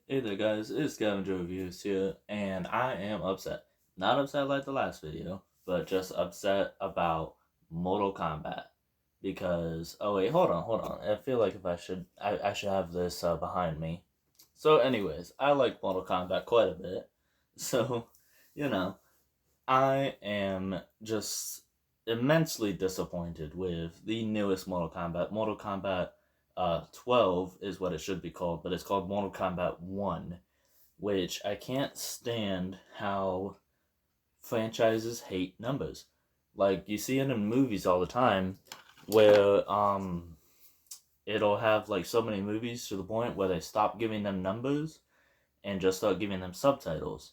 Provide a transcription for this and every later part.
Hey there guys, it's Scavenger Reviews here, and I am upset. Not upset like the last video, but just upset about Mortal Kombat. Because, oh wait, hold on. I feel like if I should have this behind me. So anyways, I like Mortal Kombat quite a bit. So, you know, I am just immensely disappointed with the newest Mortal Kombat. Mortal Kombat 12 is what it should be called, but it's called Mortal Kombat 1, which I can't stand how franchises hate numbers. Like, you see it in movies all the time where it'll have like so many movies to the point where they stop giving them numbers and just start giving them subtitles.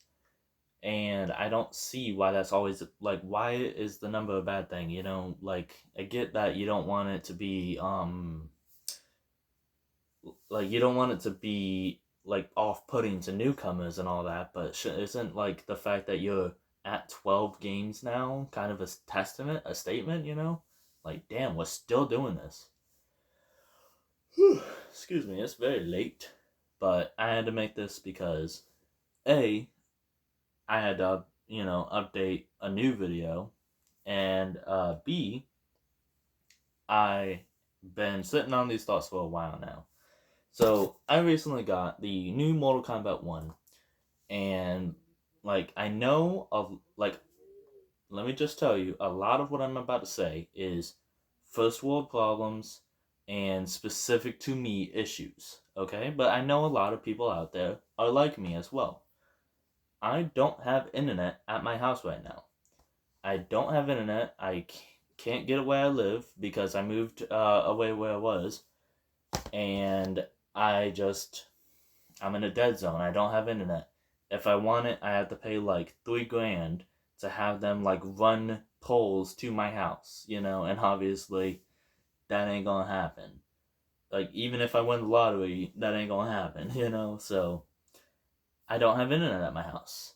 And I don't see why that's always like, why is the number a bad thing? Like, I get that you don't want it to be like, you don't want it to be like off-putting to newcomers and all that, but isn't like the fact that you're at 12 games now kind of a testament, a statement, like, damn, we're still doing this. Whew. Excuse me, it's very late, but I had to make this because a I had to update a new video, and b I been sitting on these thoughts for a while now. So I recently got the new Mortal Kombat 1, and like, I know of, like, let me just tell you, a lot of what I'm about to say is first world problems and specific to me issues, okay? But I know a lot of people out there are like me as well. I don't have internet at my house right now. I don't have internet. I can't get it where I live because I moved away where I was, and I'm in a dead zone. I don't have internet. If I want it, I have to pay like $3,000 to have them like run poles to my house, and obviously that ain't gonna happen. Like, even if I win the lottery, that ain't gonna happen, so I don't have internet at my house.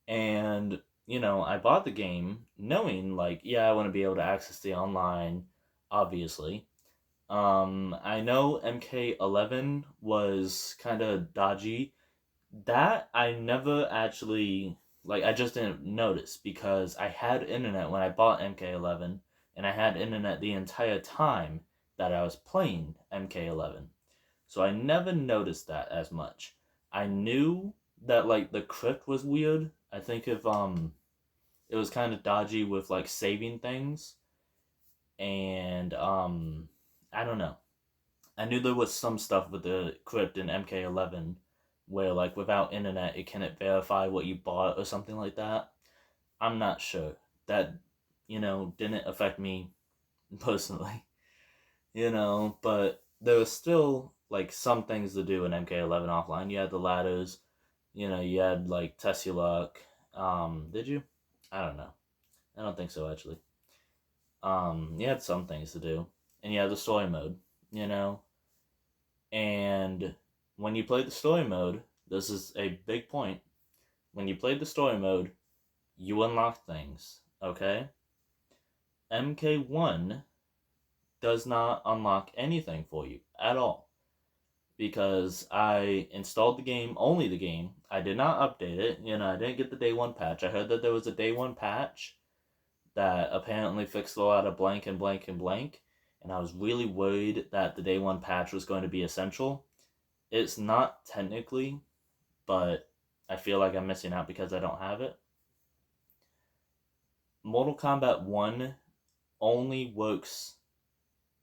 And, I bought the game knowing, like, yeah, I want to be able to access the online, obviously. I know MK11 was kind of dodgy. That I never actually, like, I just didn't notice because I had internet when I bought MK11, and I had internet the entire time that I was playing MK11. So I never noticed that as much. I knew that, like, the crypt was weird. I think if it was kind of dodgy with like saving things, and I don't know. I knew there was some stuff with the crypt in MK11 where, like, without internet it cannot verify what you bought or something like that. I'm not sure. That, didn't affect me personally, but there was still like some things to do in MK11 offline. You had the ladders, you had like test your luck. Did you? I don't know. I don't think so, actually. You had some things to do, and you had the story mode, you know, and when you played the story mode, this is a big point. When you played the story mode, you unlocked things, okay? MK1 does not unlock anything for you at all because I installed the game, only the game. I did not update it. I didn't get the day one patch. I heard that there was a day one patch that apparently fixed a lot of blank and blank and blank, and I was really worried that the day one patch was going to be essential. It's not technically, but I feel like I'm missing out because I don't have it. Mortal Kombat 1 only works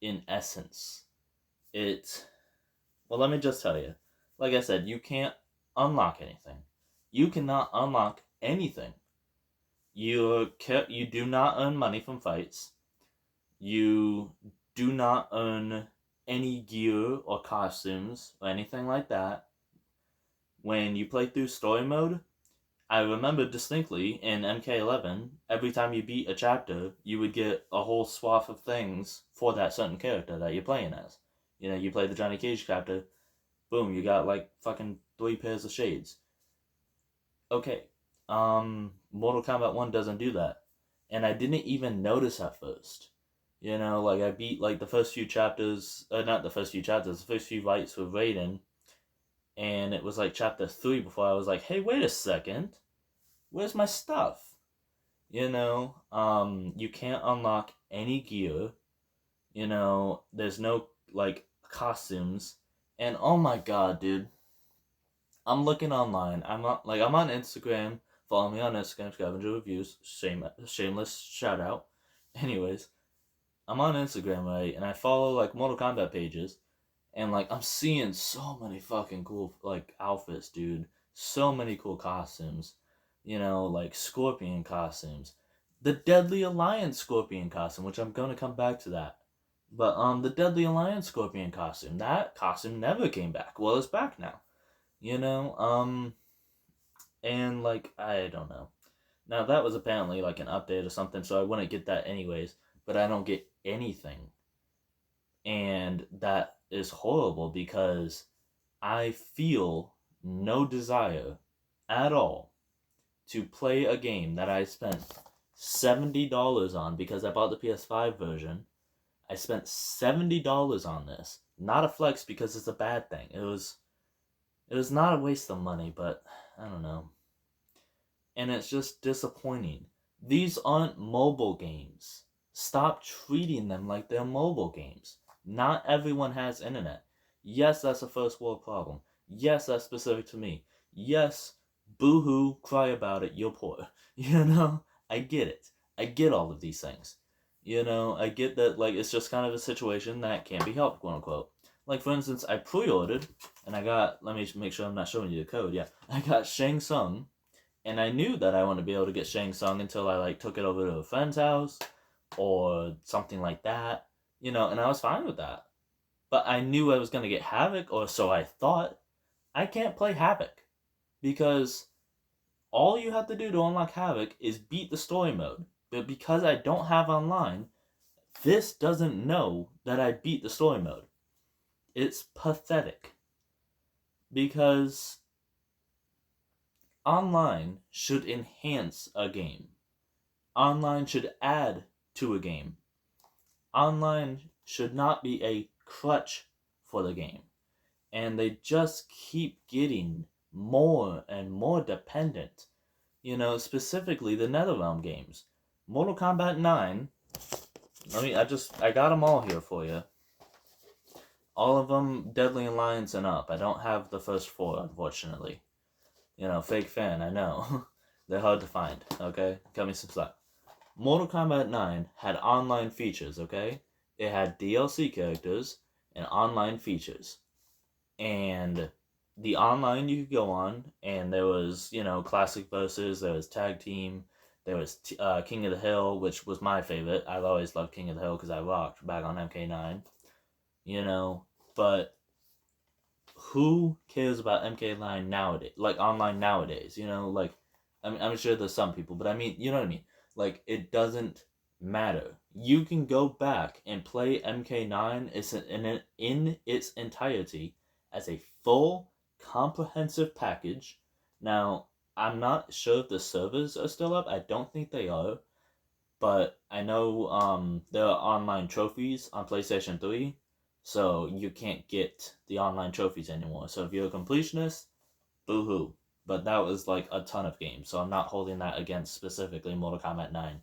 in essence. Well, let me just tell you. Like I said, you can't unlock anything. You cannot unlock anything. You do not earn money from fights. You do not earn any gear or costumes or anything like that. When you play through story mode, I remember distinctly in MK11, every time you beat a chapter, you would get a whole swath of things for that certain character that you're playing as. You play the Johnny Cage chapter, boom, you got like fucking 3 pairs of shades. Okay, Mortal Kombat 1 doesn't do that. And I didn't even notice at first. Like, I beat like the first few chapters, not the first few chapters, the first few fights with Raiden, and it was like chapter 3 before I was like, hey, wait a second, where's my stuff? You can't unlock any gear. There's no like costumes, and oh my god, dude, I'm looking online. I'm on Instagram. Follow me on Instagram, Scavenger Reviews. Shameless shout out. Anyways, I'm on Instagram, right, and I follow like Mortal Kombat pages, and like I'm seeing so many fucking cool like outfits, dude. So many cool costumes. Like Scorpion costumes. The Deadly Alliance Scorpion costume, which I'm gonna come back to that. But the Deadly Alliance Scorpion costume, that costume never came back. Well, it's back now. You know, and like I don't know. Now that was apparently like an update or something, so I wouldn't get that anyways. But I don't get anything, and that is horrible because I feel no desire at all to play a game that I spent $70 on because I bought the PS5 version. I spent $70 on this. Not a flex because it's a bad thing. It was not a waste of money, but I don't know. And it's just disappointing. These aren't mobile games. Stop treating them like they're mobile games. Not everyone has internet. Yes, that's a first world problem. Yes, that's specific to me. Yes, boo-hoo, cry about it, you're poor. I get it. I get all of these things. I get that, like, it's just kind of a situation that can't be helped, quote unquote. Like, for instance, I pre-ordered, and I got, let me make sure I'm not showing you the code, yeah. I got Shang Tsung, and I knew that I wouldn't be able to get Shang Tsung until I, like, took it over to a friend's house, or something like that, and I was fine with that. But I knew I was going to get Havoc, or so I thought. I can't play Havoc, because all you have to do to unlock Havoc is beat the story mode. But because I don't have online, this doesn't know that I beat the story mode. It's pathetic. Because online should enhance a game. Online should add to a game. Online should not be a crutch for the game. And they just keep getting more and more dependent. Specifically the NetherRealm games. Mortal Kombat 9. I got them all here for you. All of them Deadly Alliance and up. I don't have the first 4, unfortunately. Fake fan, I know. They're hard to find, okay? Cut me some slack. Mortal Kombat 9 had online features, okay? It had DLC characters and online features. And the online you could go on, and there was, classic versus, there was tag team, there was King of the Hill, which was my favorite. I've always loved King of the Hill because I rocked back on MK9. But who cares about MK9 nowadays? Like, online nowadays, I'm sure there's some people, but I mean, you know what I mean? Like, it doesn't matter. You can go back and play MK9 in its entirety as a full, comprehensive package. Now, I'm not sure if the servers are still up. I don't think they are. But I know there are online trophies on PlayStation 3. So you can't get the online trophies anymore. So if you're a completionist, boo-hoo. But that was like a ton of games. So I'm not holding that against specifically Mortal Kombat 9.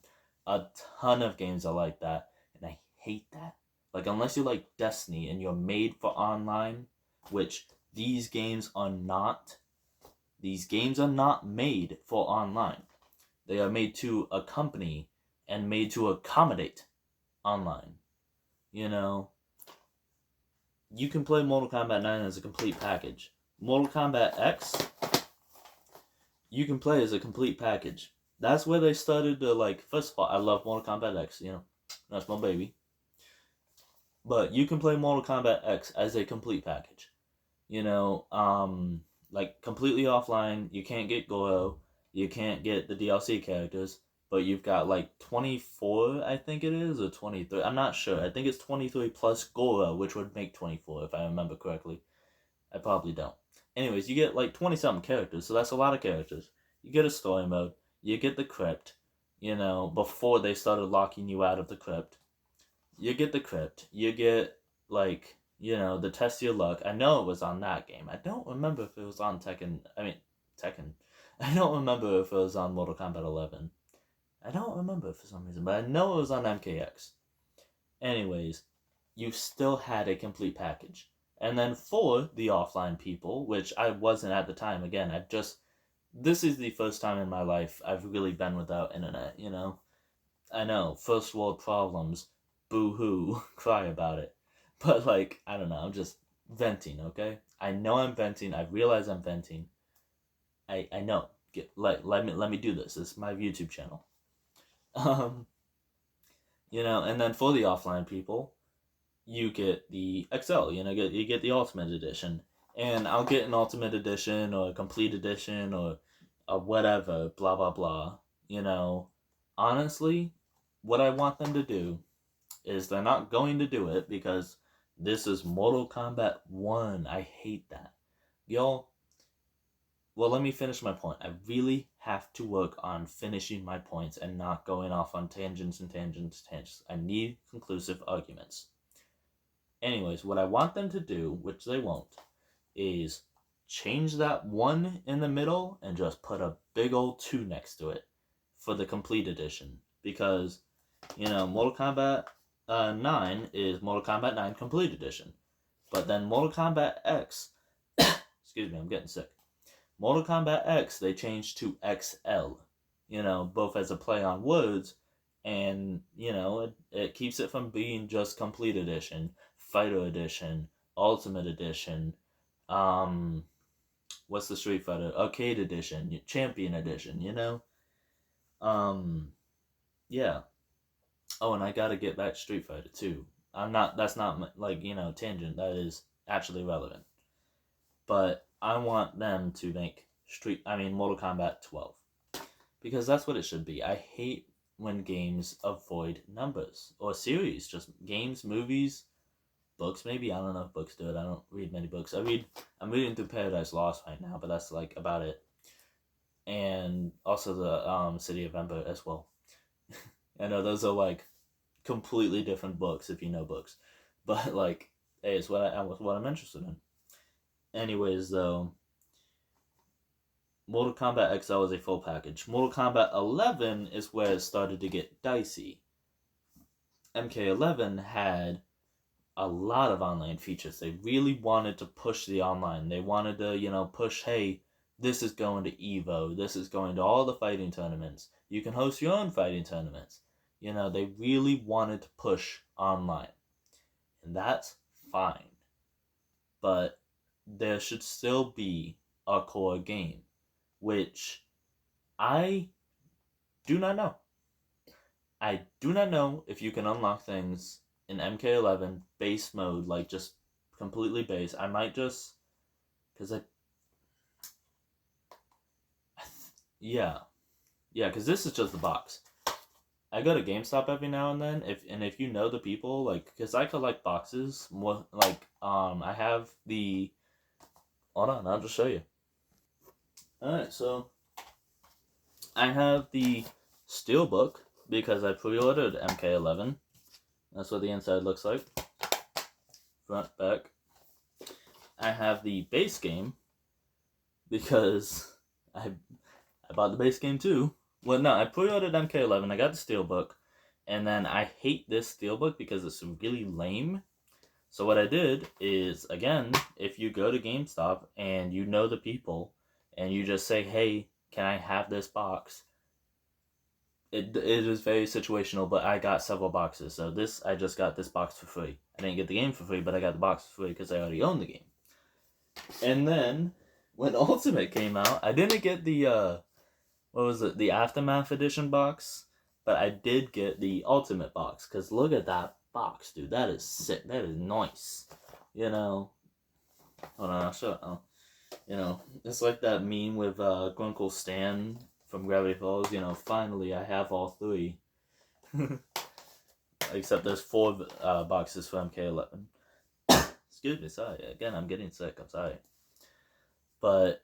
A ton of games are like that. And I hate that. Like, unless you like Destiny and you're made for online, which these games are not. These games are not made for online. They are made to accompany and made to accommodate online. You can play Mortal Kombat 9 as a complete package. Mortal Kombat X, you can play as a complete package. That's where they started to, like, first of all, I love Mortal Kombat X, that's my baby. But you can play Mortal Kombat X as a complete package. Like, completely offline. You can't get Goro. You can't get the DLC characters. But you've got, like, 24, I think it is, or 23. I'm not sure. I think it's 23 plus Goro, which would make 24, if I remember correctly. I probably don't. Anyways, you get, like, 20-something characters, so that's a lot of characters. You get a story mode. You get the crypt, before they started locking you out of the crypt. You get the crypt. You get, like, the test your luck. I know it was on that game. I don't remember if it was on Tekken. I don't remember if it was on Mortal Kombat 11. I don't remember for some reason, but I know it was on MKX. Anyways, you still had a complete package. And then for the offline people, which I wasn't at the time, again, this is the first time in my life I've really been without internet, I know, first world problems, boo-hoo, cry about it. But, I don't know, I'm just venting, okay? I know I'm venting, I realize I'm venting. I know. Let me do this. This is my YouTube channel. And then for the offline people, you get the XL, you get the Ultimate Edition. And I'll get an Ultimate Edition or a Complete Edition or whatever, blah, blah, blah. Honestly, what I want them to do is they're not going to do it because this is Mortal Kombat 1. I hate that. Y'all, well, let me finish my point. I really have to work on finishing my points and not going off on tangents and tangents and tangents. I need conclusive arguments. Anyways, what I want them to do, which they won't, is change that 1 in the middle and just put a big old 2 next to it for the Complete Edition. Because, Mortal Kombat 9 is Mortal Kombat 9 Complete Edition. But then Mortal Kombat X, excuse me, I'm getting sick. Mortal Kombat X, they changed to XL, both as a play on words, and, it keeps it from being just Complete Edition, Fighter Edition, Ultimate Edition, what's the Street Fighter? Arcade Edition, Champion Edition, yeah. Oh, and I gotta get back to Street Fighter, too. That's not, tangent, that is actually relevant. But I want them to make Mortal Kombat 12. Because that's what it should be. I hate when games avoid numbers. Or series. Just games, movies, books maybe. I don't know if books do it. I don't read many books. I'm reading through Paradise Lost right now, but that's about it. And also the City of Ember as well. I know those are completely different books if you know books. But hey, it's what I'm interested in. Anyways, though, Mortal Kombat XL is a full package. Mortal Kombat 11 is where it started to get dicey. MK11 had a lot of online features. They really wanted to push the online. They wanted to, push, hey, this is going to EVO. This is going to all the fighting tournaments. You can host your own fighting tournaments. They really wanted to push online. And that's fine. But there should still be a core game, which I do not know. I do not know if you can unlock things in MK11 base mode, just completely base. I might just, because because this is just the box. I go to GameStop every now and then, if you know the people, because I collect boxes, more, I have the, hold on, I'll just show you. Alright, so I have the Steelbook because I pre-ordered MK11. That's what the inside looks like. Front, back. I have the base game because I bought the base game too. Well, no, I pre-ordered MK11. I got the Steelbook. And then I hate this Steelbook because it's really lame. So what I did is, again, if you go to GameStop and you know the people, and you just say, hey, can I have this box? It is very situational, but I got several boxes. So I just got this box for free. I didn't get the game for free, but I got the box for free because I already own the game. And then, when Ultimate came out, I didn't get the, the Aftermath Edition box, but I did get the Ultimate box, because look at that box, dude. That is sick. That is nice. Hold on, I'll show it's like that meme with Grunkle Stan from Gravity Falls. Finally I have all 3. Except there's 4 boxes for MK11. Excuse me, sorry. Again, I'm getting sick. I'm sorry. But,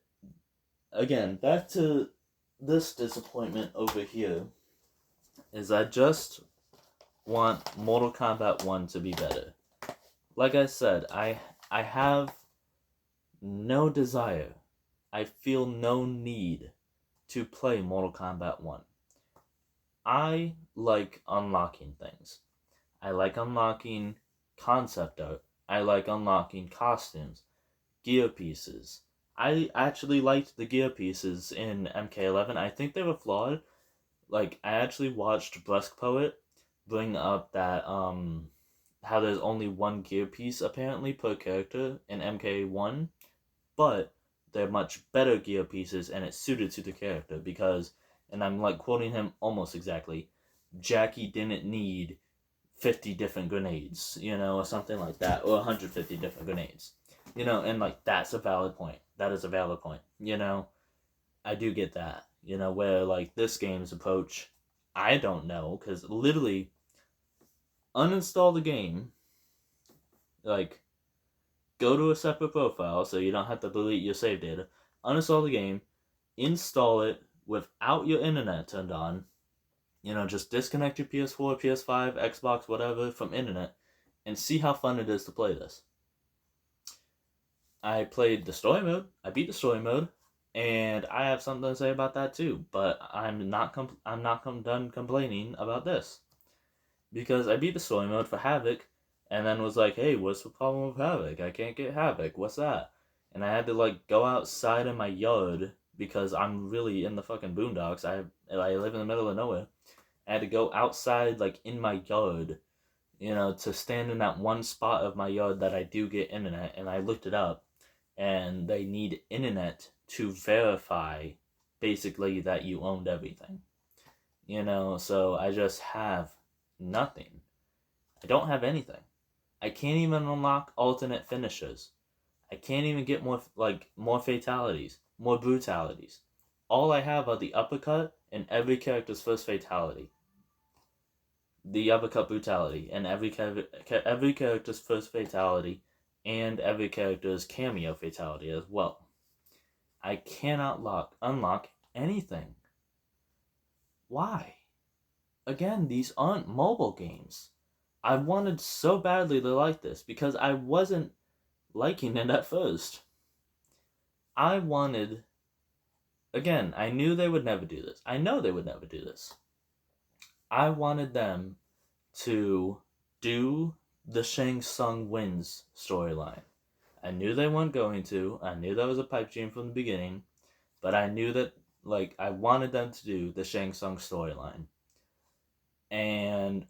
again, back to this disappointment over here, is I just want Mortal Kombat 1 to be better. like I said, I have no desire. I feel no need to play Mortal Kombat 1. I like unlocking things. I like unlocking concept art. I like unlocking costumes, gear pieces. I actually liked the gear pieces in MK11. I think they were flawed. Like, I actually watched Brusque Poet bring up that how there's only one gear piece apparently per character in MK1, but they're much better gear pieces and it's suited to the character because, and I'm like quoting him almost exactly, Jackie didn't need 50 different grenades, or something like that, or 150 different grenades, and like that's a valid point. That is a valid point, I do get that, where like this game's approach, I don't know, because literally uninstall the game, like go to a separate profile so you don't have to delete your save data, uninstall the game, install it without your internet turned on, just disconnect your PS4, PS5, Xbox, whatever from internet, and see how fun it is to play this. I played the story mode, I beat the story mode, and I have something to say about that too. But I'm not done complaining about this because I beat the story mode for Havoc, and then was like, hey, what's the problem with Havoc? I can't get Havoc. What's that? And I had to like go outside in my yard because I'm really in the fucking boondocks. I live in the middle of nowhere. I had to go outside like in my yard, to stand in that one spot of my yard that I do get internet, and I looked it up, and they need internet to verify basically that you owned everything. So I just have nothing. I don't have anything. I can't even unlock alternate finishers. I can't even get more fatalities, more brutalities. All I have are the uppercut and every character's first fatality. The uppercut brutality and every character's first fatality and every character's cameo fatality as well. I cannot unlock anything. Why? Again, these aren't mobile games. I wanted so badly to like this because I wasn't liking it at first. I wanted, again, I knew they would never do this. I know they would never do this. I wanted them to do the Shang Tsung wins storyline. I knew they weren't going to. I knew that was a pipe dream from the beginning, but I knew that I wanted them to do the Shang Tsung storyline. And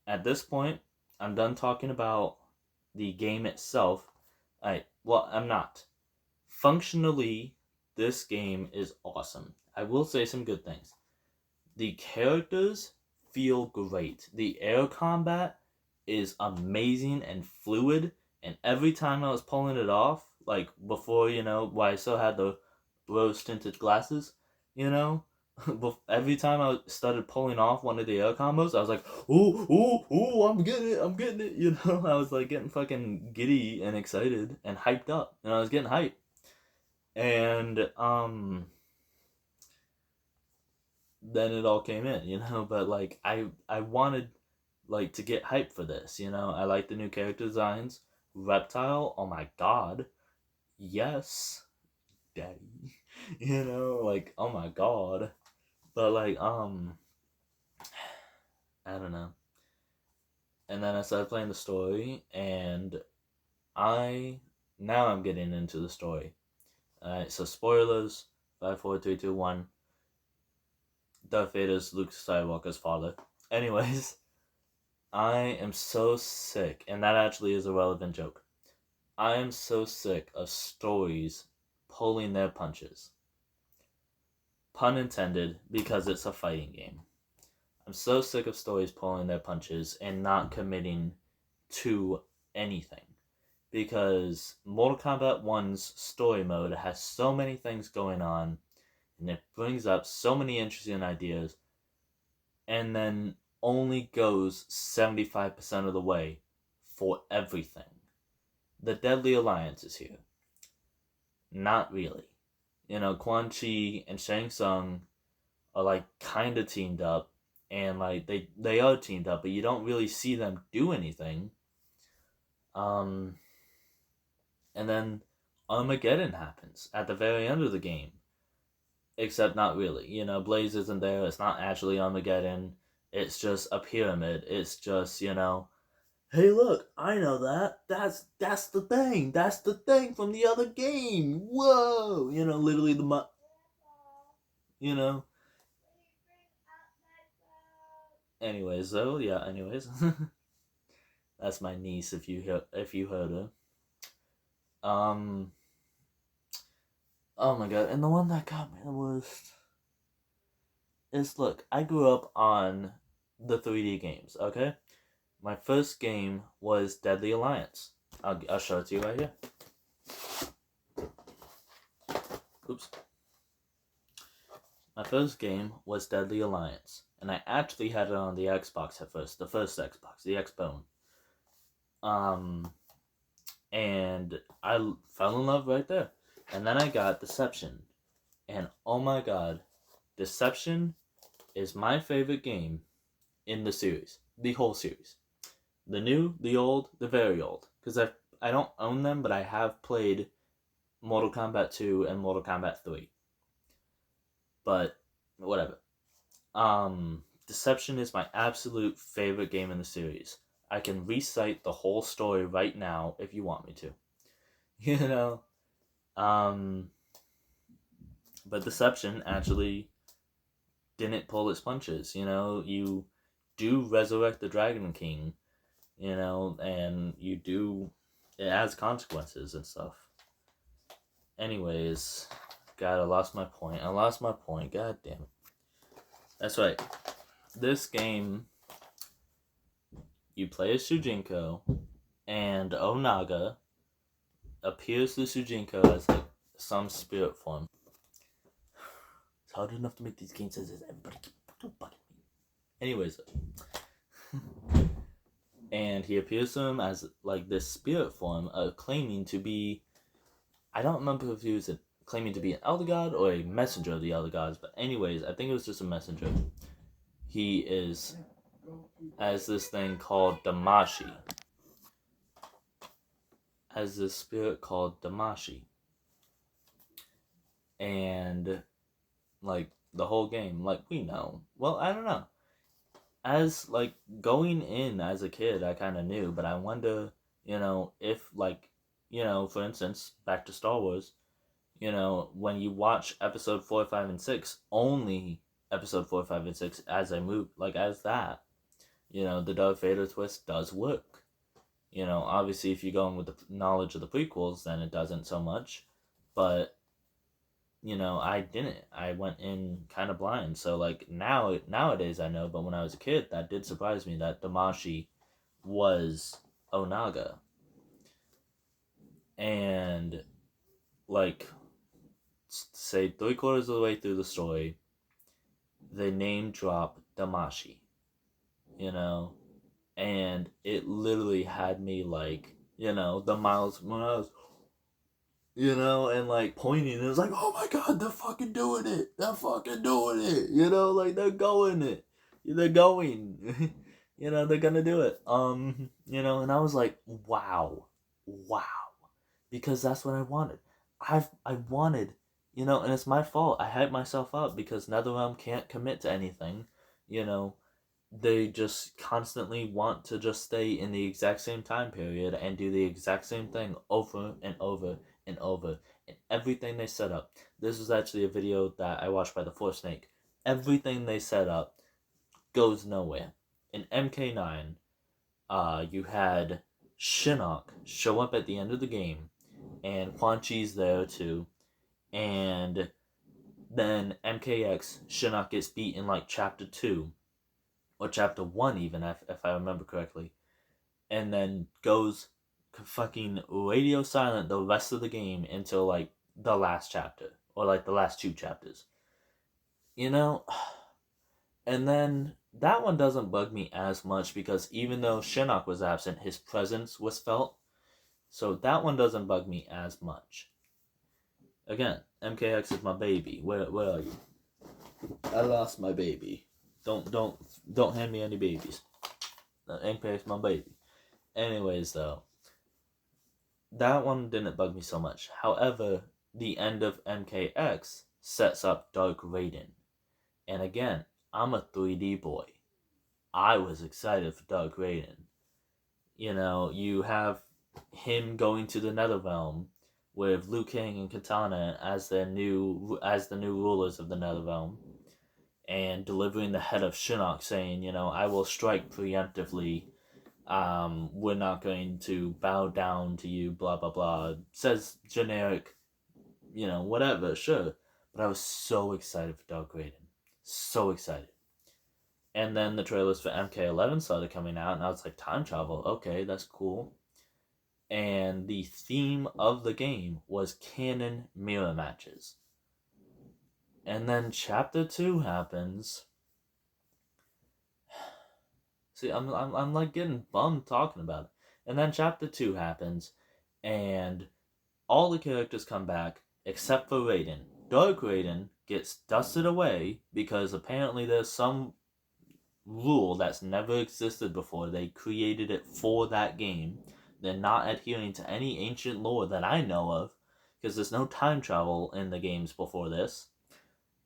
at this point, I'm done talking about the game itself. I'm not. Functionally, this game is awesome. I will say some good things. The characters feel great. The air combat is amazing and fluid, and every time I was pulling it off, like before, where I still had the rose tinted glasses, every time I started pulling off one of the air combos, I was like, ooh, ooh, ooh, I'm getting it, I was like getting fucking giddy and excited and hyped up, and I was getting hyped. And, then it all came in, but like I wanted like to get hyped for this, I like the new character designs. Reptile, oh my god, yes, daddy, like oh my god. But like I don't know. And then I started playing the story, and I now I'm getting into the story. Alright, so spoilers. 5, 4, 3, 2, 1. Darth Vader's Luke Skywalker's father. Anyways, I am so sick, and that actually is a relevant joke. I am so sick of stories pulling their punches. Pun intended, because it's a fighting game. I'm so sick of stories pulling their punches and not committing to anything. Because Mortal Kombat 1's story mode has so many things going on, and it brings up so many interesting ideas, and then only goes 75% of the way for everything. The Deadly Alliance is here. Not really. Quan Chi and Shang Tsung are like kind of teamed up, and like they are teamed up, but you don't really see them do anything. And then Armageddon happens at the very end of the game. Except not really. You know, Blaze isn't there. It's not actually Armageddon. It's just a pyramid. It's just, you know, hey, look, I know that. That's the thing. That's the thing from the other game. Whoa, you know, literally you know. Anyways, though, yeah. Anyways, that's my niece. If you heard her. Um. Oh my god, and the one that got me the most is, look, I grew up on the 3D games. Okay, my first game was Deadly Alliance. I'll show it to you right here. Oops. My first game was Deadly Alliance, and I actually had it on the Xbox at first, the first Xbox, the Xbone. And I fell in love right there. And then I got Deception, and oh my god, Deception is my favorite game in the series, the whole series. The new, the old, the very old. Because I don't own them, but I have played Mortal Kombat 2 and Mortal Kombat 3. But, whatever. Deception is my absolute favorite game in the series. I can recite the whole story right now if you want me to. You know? But Deception actually didn't pull its punches, you know? You do resurrect the Dragon King, you know, and it has consequences and stuff. Anyways, God, I lost my point. God damn it. That's right. This game, you play as Shujinko, and Onaga appears to Shujinko as like some spirit form. It's hard enough to make these games as everybody keep fucking bugging me. Anyways, and he appears to him as like this spirit form, claiming to be, I don't remember if he was claiming to be an elder god or a messenger of the elder gods, but anyways, I think it was just a messenger. He is as this thing called Damashi. As this spirit called Damashi. And like the whole game, like we know. Well, I don't know. As like going in as a kid, I kind of knew, but I wonder, you know, if like, you know, for instance, back to Star Wars, you know, when you watch episode 4, 5, and 6, only episode 4, 5, and 6 as I move, like as that, you know, the Darth Vader twist does work. You know, obviously if you're going with the knowledge of the prequels, then it doesn't so much. But, you know, I didn't. I went in kind of blind. So, like, nowadays I know, but when I was a kid, that did surprise me that Damashi was Onaga. And, like, say 3/4 of the way through the story, they name drop Damashi. You know? And it literally had me, like, you know, the Miles Morales, you know, and like pointing. It was like, oh my god, they're fucking doing it. They're fucking doing it. You know, like they're going it. They're going. You know, they're gonna do it. You know, and I was like, wow. Because that's what I wanted. I wanted, you know, and it's my fault. I hyped myself up because NetherRealm can't commit to anything, you know. They just constantly want to just stay in the exact same time period and do the exact same thing over and over and over. And everything they set up. This was actually a video that I watched by the Force Snake. Everything they set up goes nowhere. In MK9, you had Shinnok show up at the end of the game, and Quan Chi's there too, and then MKX, Shinnok gets beat in like chapter 2, or chapter 1 even, if I remember correctly, and then goes fucking radio silent the rest of the game until like the last chapter, or like the last 2 chapters. You know? And then that one doesn't bug me as much because even though Shinnok was absent, his presence was felt. So that one doesn't bug me as much. Again, MKX is my baby. Where are you? I lost my baby. Don't hand me any babies. MKX is my baby. Anyways, though, that one didn't bug me so much. However, the end of MKX sets up Dark Raiden. And again, I'm a 3D boy. I was excited for Dark Raiden. You know, you have him going to the Netherrealm with Liu Kang and Katana as the new rulers of the Netherrealm, and delivering the head of Shinnok saying, you know, I will strike preemptively. We're not going to bow down to you, blah blah blah. Says generic, you know, whatever, sure. But I was so excited for Dark Raiden. So excited. And then the trailers for MK11 started coming out, and I was like, time travel, okay, that's cool. And the theme of the game was canon mirror matches. And then Chapter 2 happens. See, I'm like getting bummed talking about it. And then Chapter 2 happens, and all the characters come back except for Raiden. Dark Raiden gets dusted away because apparently there's some rule that's never existed before. They created it for that game. They're not adhering to any ancient lore that I know of, because there's no time travel in the games before this.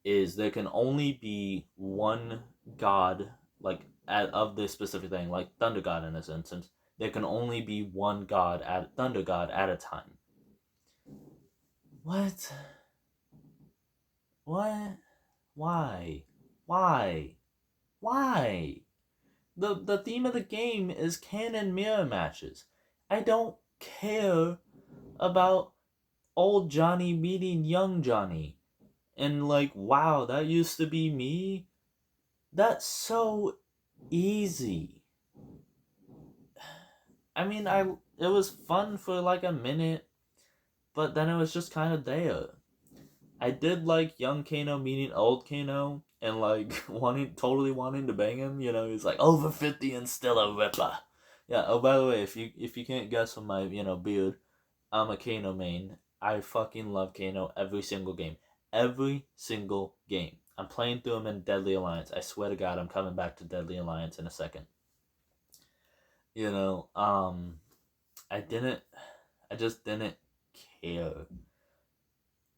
Is there can only be one god, like of this specific thing, like Thunder God in this instance. There can only be one god at Thunder God at a time. What? What? Why? Why? Why? The theme of the game is canon mirror matches. I don't care about old Johnny meeting young Johnny. And like, wow, that used to be me? That's so easy. I mean, it was fun for like a minute, but then it was just kind of there. I did like young Kano meeting old Kano and like totally wanting to bang him. You know, he's like over 50 and still a ripper. Yeah. Oh, by the way, if you can't guess from my beard, I'm a Kano main. I fucking love Kano every single game. Every single game. I'm playing through him in Deadly Alliance. I swear to God, I'm coming back to Deadly Alliance in a second. You know, I just didn't care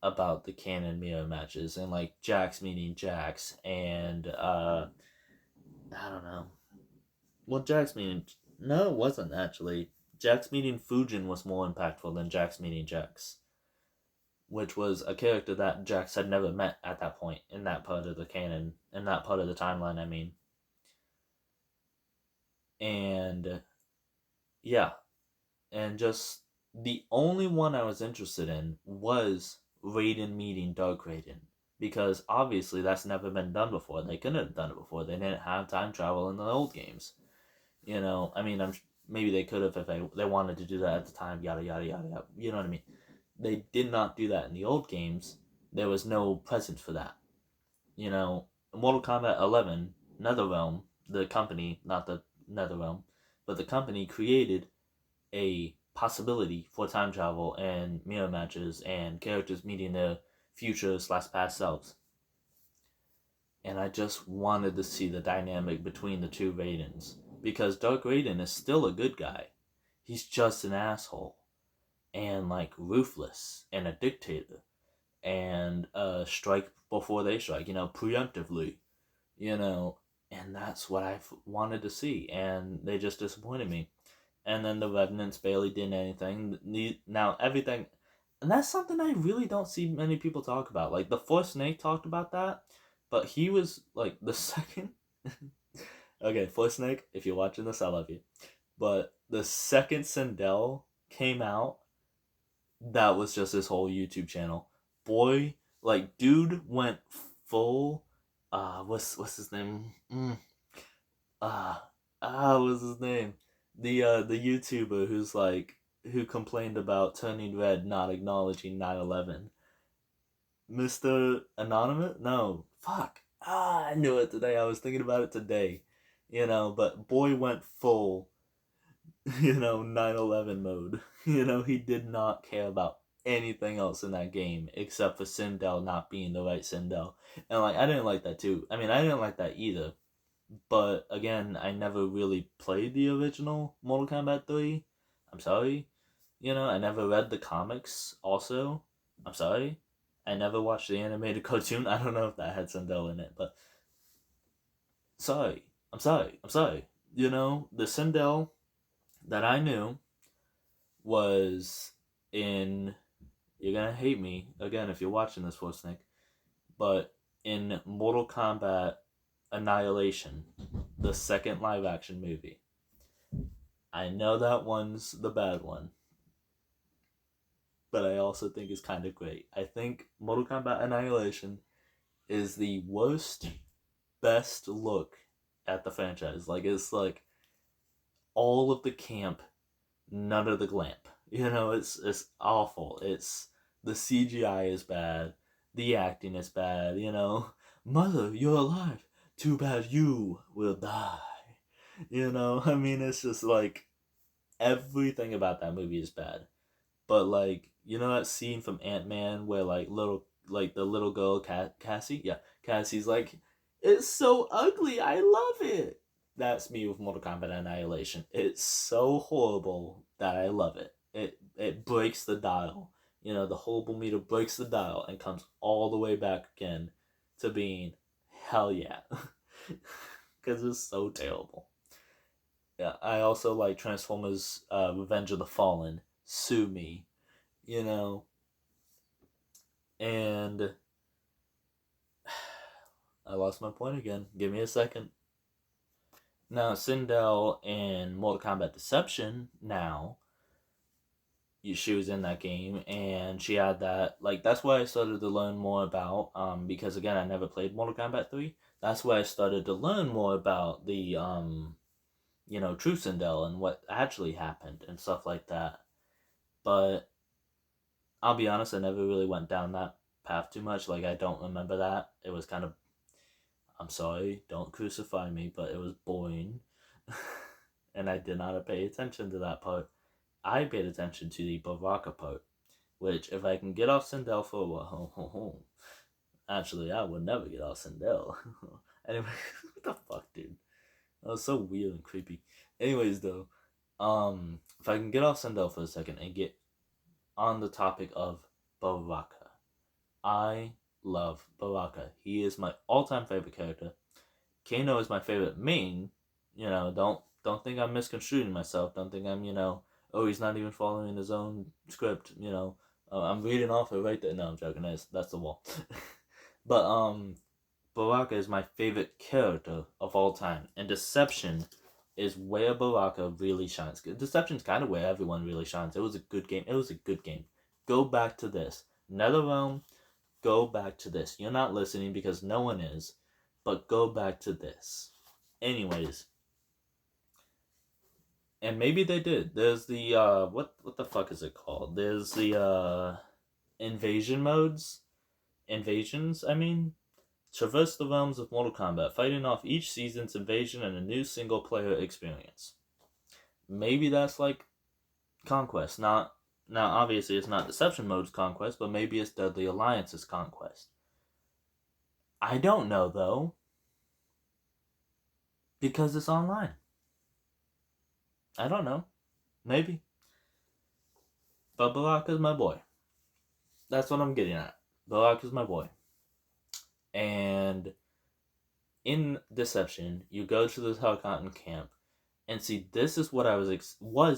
about the canon mirror matches and like Jax meeting Jax and I don't know. Well, Jax meeting no, it wasn't actually. Jax meeting Fujin was more impactful than Jax meeting Jax, which was a character that Jax had never met at that point in that part of the canon, in that part of the timeline. I mean, and yeah, and just the only one I was interested in was Raiden meeting Dark Raiden, because obviously that's never been done before. They couldn't have done it before. They didn't have time travel in the old games. You know, I mean, maybe they could have if they wanted to do that at the time. Yada yada yada yada. You know what I mean? They did not do that in the old games. There was no precedent for that. You know, Mortal Kombat 11, NetherRealm, the company, not the NetherRealm, but the company created a possibility for time travel and mirror matches and characters meeting their future/past selves. And I just wanted to see the dynamic between the two Raidens, because Dark Raiden is still a good guy. He's just an asshole and like ruthless and a dictator and strike before they strike, you know, preemptively, you know, and that's what I wanted to see, and they just disappointed me. And then the Revenants barely did anything. Now everything, and that's something I really don't see many people talk about. Like the Force Snake talked about that, but he was like the second. Okay, Force Snake, if you're watching this, I love you. But the second Sindel came out, that was just his whole YouTube channel. Boy, like dude went full. What's his name? What's his name? The YouTuber who complained about turning red, not acknowledging 9/11. Mr. Anonymous? No, fuck. I knew it today. I was thinking about it today. You know, but boy went full, 9/11 mode. You know, he did not care about anything else in that game except for Sindel not being the right Sindel. And like I didn't like that too. I mean, I didn't like that either. But again, I never really played the original Mortal Kombat 3. I'm sorry. You know, I never read the comics. Also, I'm sorry, I never watched the animated cartoon. I don't know if that had Sindel in it, but sorry, I'm sorry. You know, the Sindel that I knew was in. You're gonna hate me again if you're watching this, for Snake, but in Mortal Kombat Annihilation, the second live action movie. I know that one's the bad one, but I also think it's kind of great. I think Mortal Kombat Annihilation is the worst, best look at the franchise. Like, it's like all of the camp, none of the glamp. You know, it's awful. It's the CGI is bad, the acting is bad. You know, mother, you're alive. Too bad you will die. You know, I mean, it's just like everything about that movie is bad. But like, you know that scene from Ant-Man where the little girl Cassie, yeah, Cassie's like, it's so ugly, I love it. That's me with Mortal Kombat Annihilation. It's so horrible that I love it. It breaks the dial. You know, the horrible meter breaks the dial and comes all the way back again to being hell yeah. Because it's so terrible. Yeah, I also like Transformers Revenge of the Fallen. Sue me. You know, and I lost my point again. Give me a second. Now, Sindel in Mortal Kombat Deception, now, she was in that game, and she had that, like, that's why I started to learn more about, because again, I never played Mortal Kombat 3. That's why I started to learn more about the, you know, true Sindel and what actually happened and stuff like that. But I'll be honest, I never really went down that path too much. Like, I don't remember that. It was kind of, I'm sorry, don't crucify me, but it was boring. And I did not pay attention to that part. I paid attention to the Baraka part, which, if I can get off Sindel for a while, actually, I would never get off Sindel. Anyway, what the fuck, dude? That was so weird and creepy. Anyways, though, if I can get off Sindel for a second and get on the topic of Baraka. I love Baraka. He is my all-time favorite character. Kano is my favorite main. You know, don't think I'm misconstruing myself. Don't think I'm, you know, oh, he's not even following his own script. You know, I'm reading off it right there. No, I'm joking. That's the wall. But Baraka is my favorite character of all time, and Deception is where Baraka really shines. Deception's kind of where everyone really shines. It was a good game. It was a good game. Go back to this. NetherRealm, go back to this. You're not listening because no one is, but go back to this. Anyways. And maybe they did. There's the, what the fuck is it called? There's the, invasion modes. Invasions, I mean. Traverse the realms of Mortal Kombat, fighting off each season's invasion and a new single-player experience. Maybe that's like Conquest. Now, obviously, it's not Deception Mode's Conquest, but maybe it's Deadly Alliance's Conquest. I don't know, though. Because it's online. I don't know. Maybe. But Baraka's my boy. That's what I'm getting at. Baraka's my boy. And in Deception, you go to the Tarkatan camp, and see, this is what I was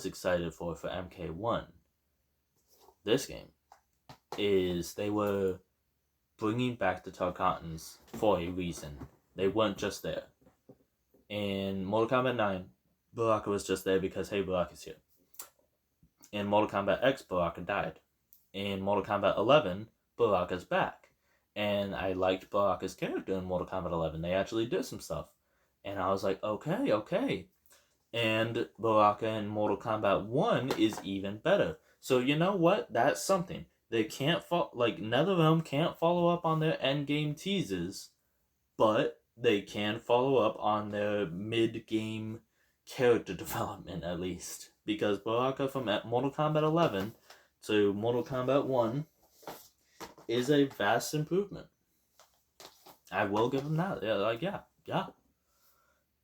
excited for MK1. This game is they were bringing back the Tarkatans for a reason. They weren't just there. In Mortal Kombat 9, Baraka was just there because, hey, Baraka's here. In Mortal Kombat X, Baraka died. In Mortal Kombat 11, Baraka's back. And I liked Baraka's character in Mortal Kombat 11. They actually did some stuff. And I was like, okay. And Baraka in Mortal Kombat 1 is even better. So you know what? That's something. They can't NetherRealm can't follow up on their endgame teases, but they can follow up on their mid-game character development at least. Because Baraka from Mortal Kombat 11 to Mortal Kombat 1 is a vast improvement. I will give him that. Yeah.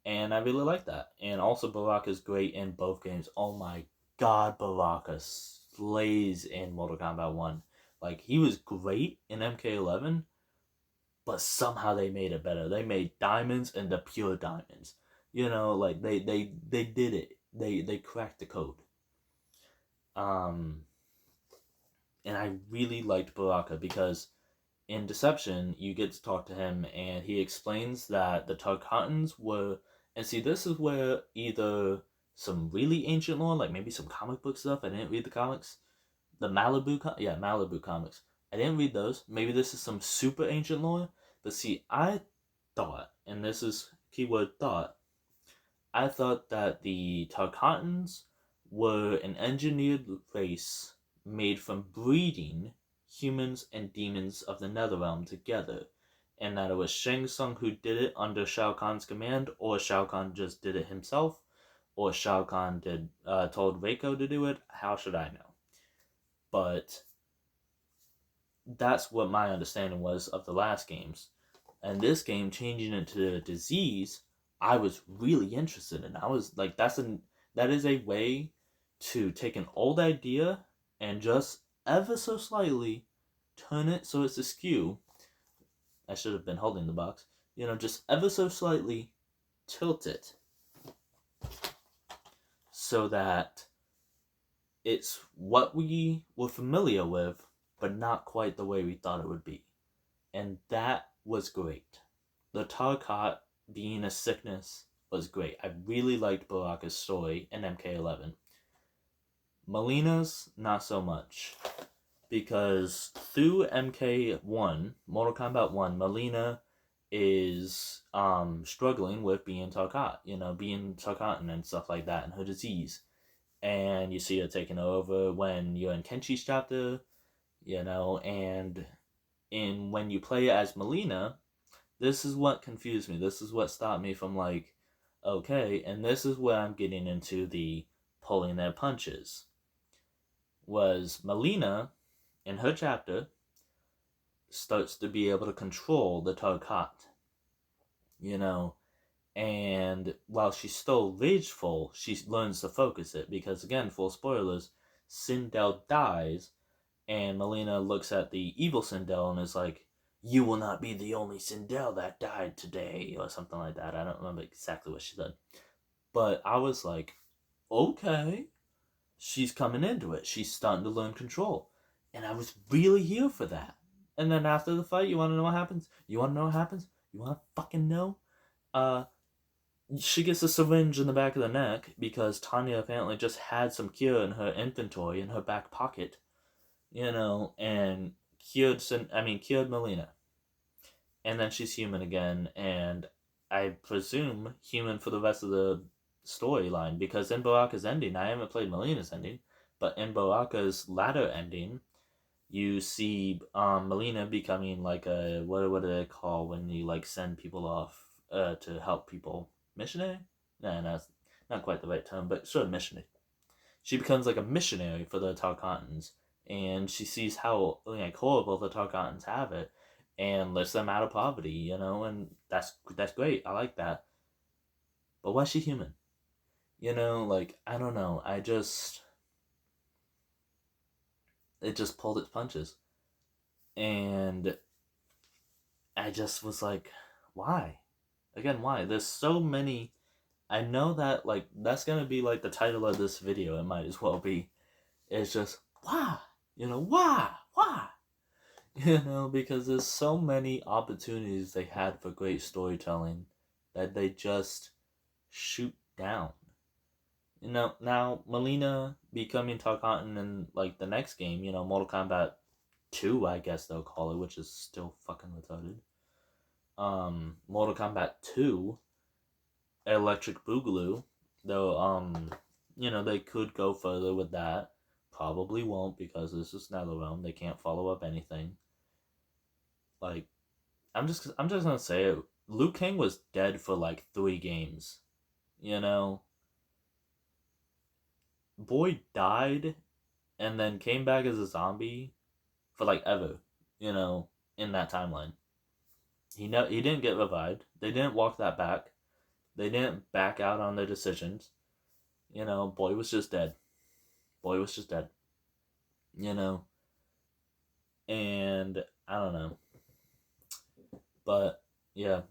And I really like that. And also, Baraka's great in both games. Oh my god, Baraka's slays in Mortal Kombat 1. Like, he was great in MK11, but somehow they made it better. They made diamonds into pure diamonds. Like, they did it. They cracked the code. And I really liked Baraka because in Deception, you get to talk to him, and he explains that the Tarkatans were... And see, this is where either some really ancient lore, like maybe some comic book stuff, I didn't read the comics. The Malibu comics. I didn't read those. Maybe this is some super ancient lore. But see, I thought, and this is keyword thought, I thought that the Tarkatans were an engineered race made from breeding humans and demons of the Netherrealm together, and that it was Shang Tsung who did it under Shao Kahn's command, or Shao Kahn just did it himself, or Shao Kahn told Reiko to do it. How should I know? But that's what my understanding was of the last games. And this game, changing it to disease, I was really interested in. I was like, that is a way to take an old idea and just ever so slightly turn it so it's askew. I should have been holding the box. Just ever so slightly tilt it so that it's what we were familiar with, but not quite the way we thought it would be. And that was great. The Tarkat being a sickness was great. I really liked Baraka's story in MK11. Melina's, not so much. Because through MK1, Mortal Kombat 1, Melina is struggling with being Tarkat, being Tarkatan and stuff like that, and her disease. And you see her taking over when you're in Kenshi's chapter, and when you play as Melina, this is what confused me. This is what stopped me from like, okay, and this is where I'm getting into the pulling their punches. Was Melina, in her chapter, starts to be able to control the Tarkat, and while she's still rageful, she learns to focus it, because again, full spoilers, Sindel dies, and Melina looks at the evil Sindel and is like, "You will not be the only Sindel that died today," or something like that. I don't remember exactly what she said. But I was like, okay, she's coming into it. She's starting to learn control. And I was really here for that. And then after the fight, you want to know what happens? You want to know what happens? You want to fucking know? She gets a syringe in the back of the neck because Tanya apparently just had some cure in her inventory in her back pocket, and cured Melina. And then she's human again, and I presume human for the rest of the storyline, because in Baraka's ending, I haven't played Melina's ending, but in Baraka's latter ending, you see Melina becoming like a, what do they call when you like send people off to help people? Missionary? No, that's not quite the right term, but sort of missionary. She becomes like a missionary for the Tarkatans, and she sees how like horrible the Tarkatans have it, and lifts them out of poverty, and that's great. I like that. But why is she human? Like, I don't know. It just pulled its punches. And I just was like, why? Again, why? There's so many. I know that, like, that's gonna be like the title of this video. It might as well be. It's just, why? Why? Because there's so many opportunities they had for great storytelling that they just shoot down. Now Melina becoming Tarkatan in like the next game, Mortal Kombat 2, I guess they'll call it, which is still fucking retarded. Mortal Kombat 2, Electric Boogaloo, though, they could go further with that. Probably won't, because this is NetherRealm. They can't follow up anything. Like, I'm just gonna say it. Liu Kang was dead for like 3 games. Boy died and then came back as a zombie for like ever, in that timeline. He didn't get revived. They didn't walk that back. They didn't back out on their decisions. Boy was just dead. you know? And I don't know. But yeah,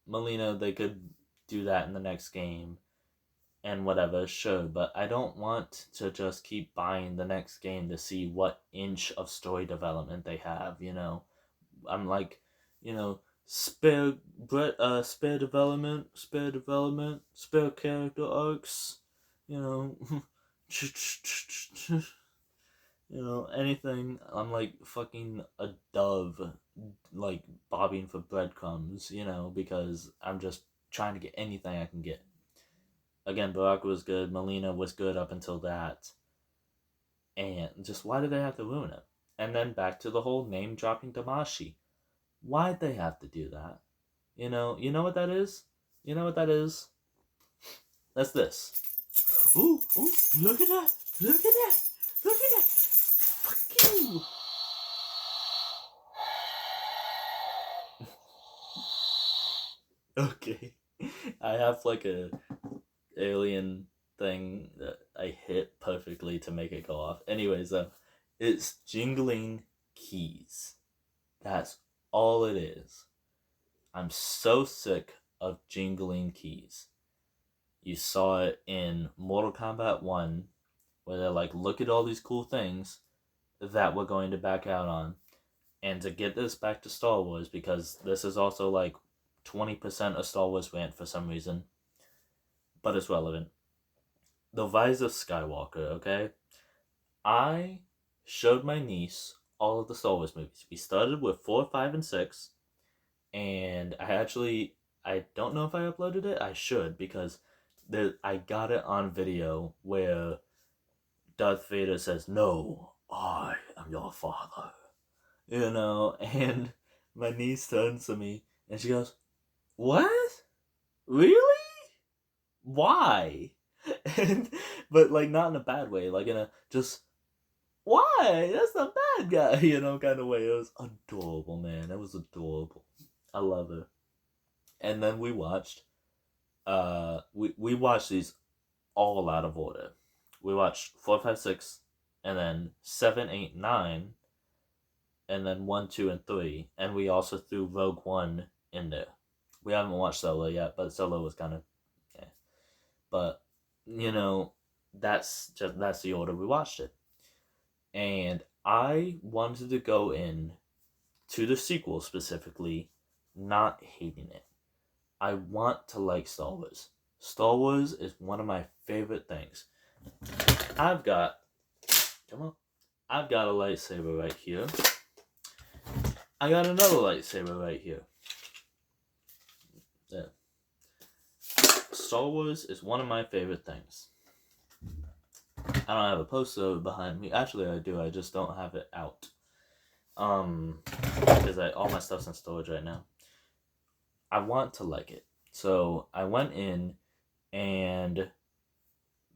Molina, they could do that in the next game and whatever, sure, but I don't want to just keep buying the next game to see what inch of story development they have. I'm like, spare development, spare character arcs, you know, anything. I'm like fucking a dove, like bobbing for breadcrumbs, because I'm just trying to get anything I can get. Again, Baraka was good, Molina was good up until that, and just why did they have to ruin it? And then back to the whole name dropping Damashi. Why'd they have to do that? You know what that is? You know what that is? That's this. Ooh, look at that! Look at that! Look at that! Fuck you! Okay. I have like a alien thing that I hit perfectly to make it go off. Anyways, it's jingling keys. That's all it is. I'm so sick of jingling keys. You saw it in Mortal Kombat 1, where they're like, look at all these cool things that we're going to back out on. And to get this back to Star Wars, because this is also like 20% of Star Wars rant for some reason, but it's relevant. The Rise of Skywalker, okay? I showed my niece all of the Star Wars movies. We started with 4, 5, and 6, and I don't know if I uploaded it. I should, because I got it on video where Darth Vader says, "No, I am your father." And my niece turns to me and she goes, "What? Really? Why?" And but like not in a bad way, like in a just why? That's the bad guy, kind of way. It was adorable, man. It was adorable. I love it. And then we watched these all out of order. We watched 4, 5, 6, and then 7, 8, 9, and then 1, 2, and 3, and we also threw Rogue One in there. We haven't watched Solo yet, but Solo was kind of, yeah. But that's the order we watched it, and I wanted to go in to the sequel specifically, not hating it. I want to like Star Wars. Star Wars is one of my favorite things. I've got a lightsaber right here. I got another lightsaber right here. Yeah. Star Wars is one of my favorite things. I don't have a poster behind me. Actually, I do. I just don't have it out. Because all my stuff's in storage right now. I want to like it. So I went in, and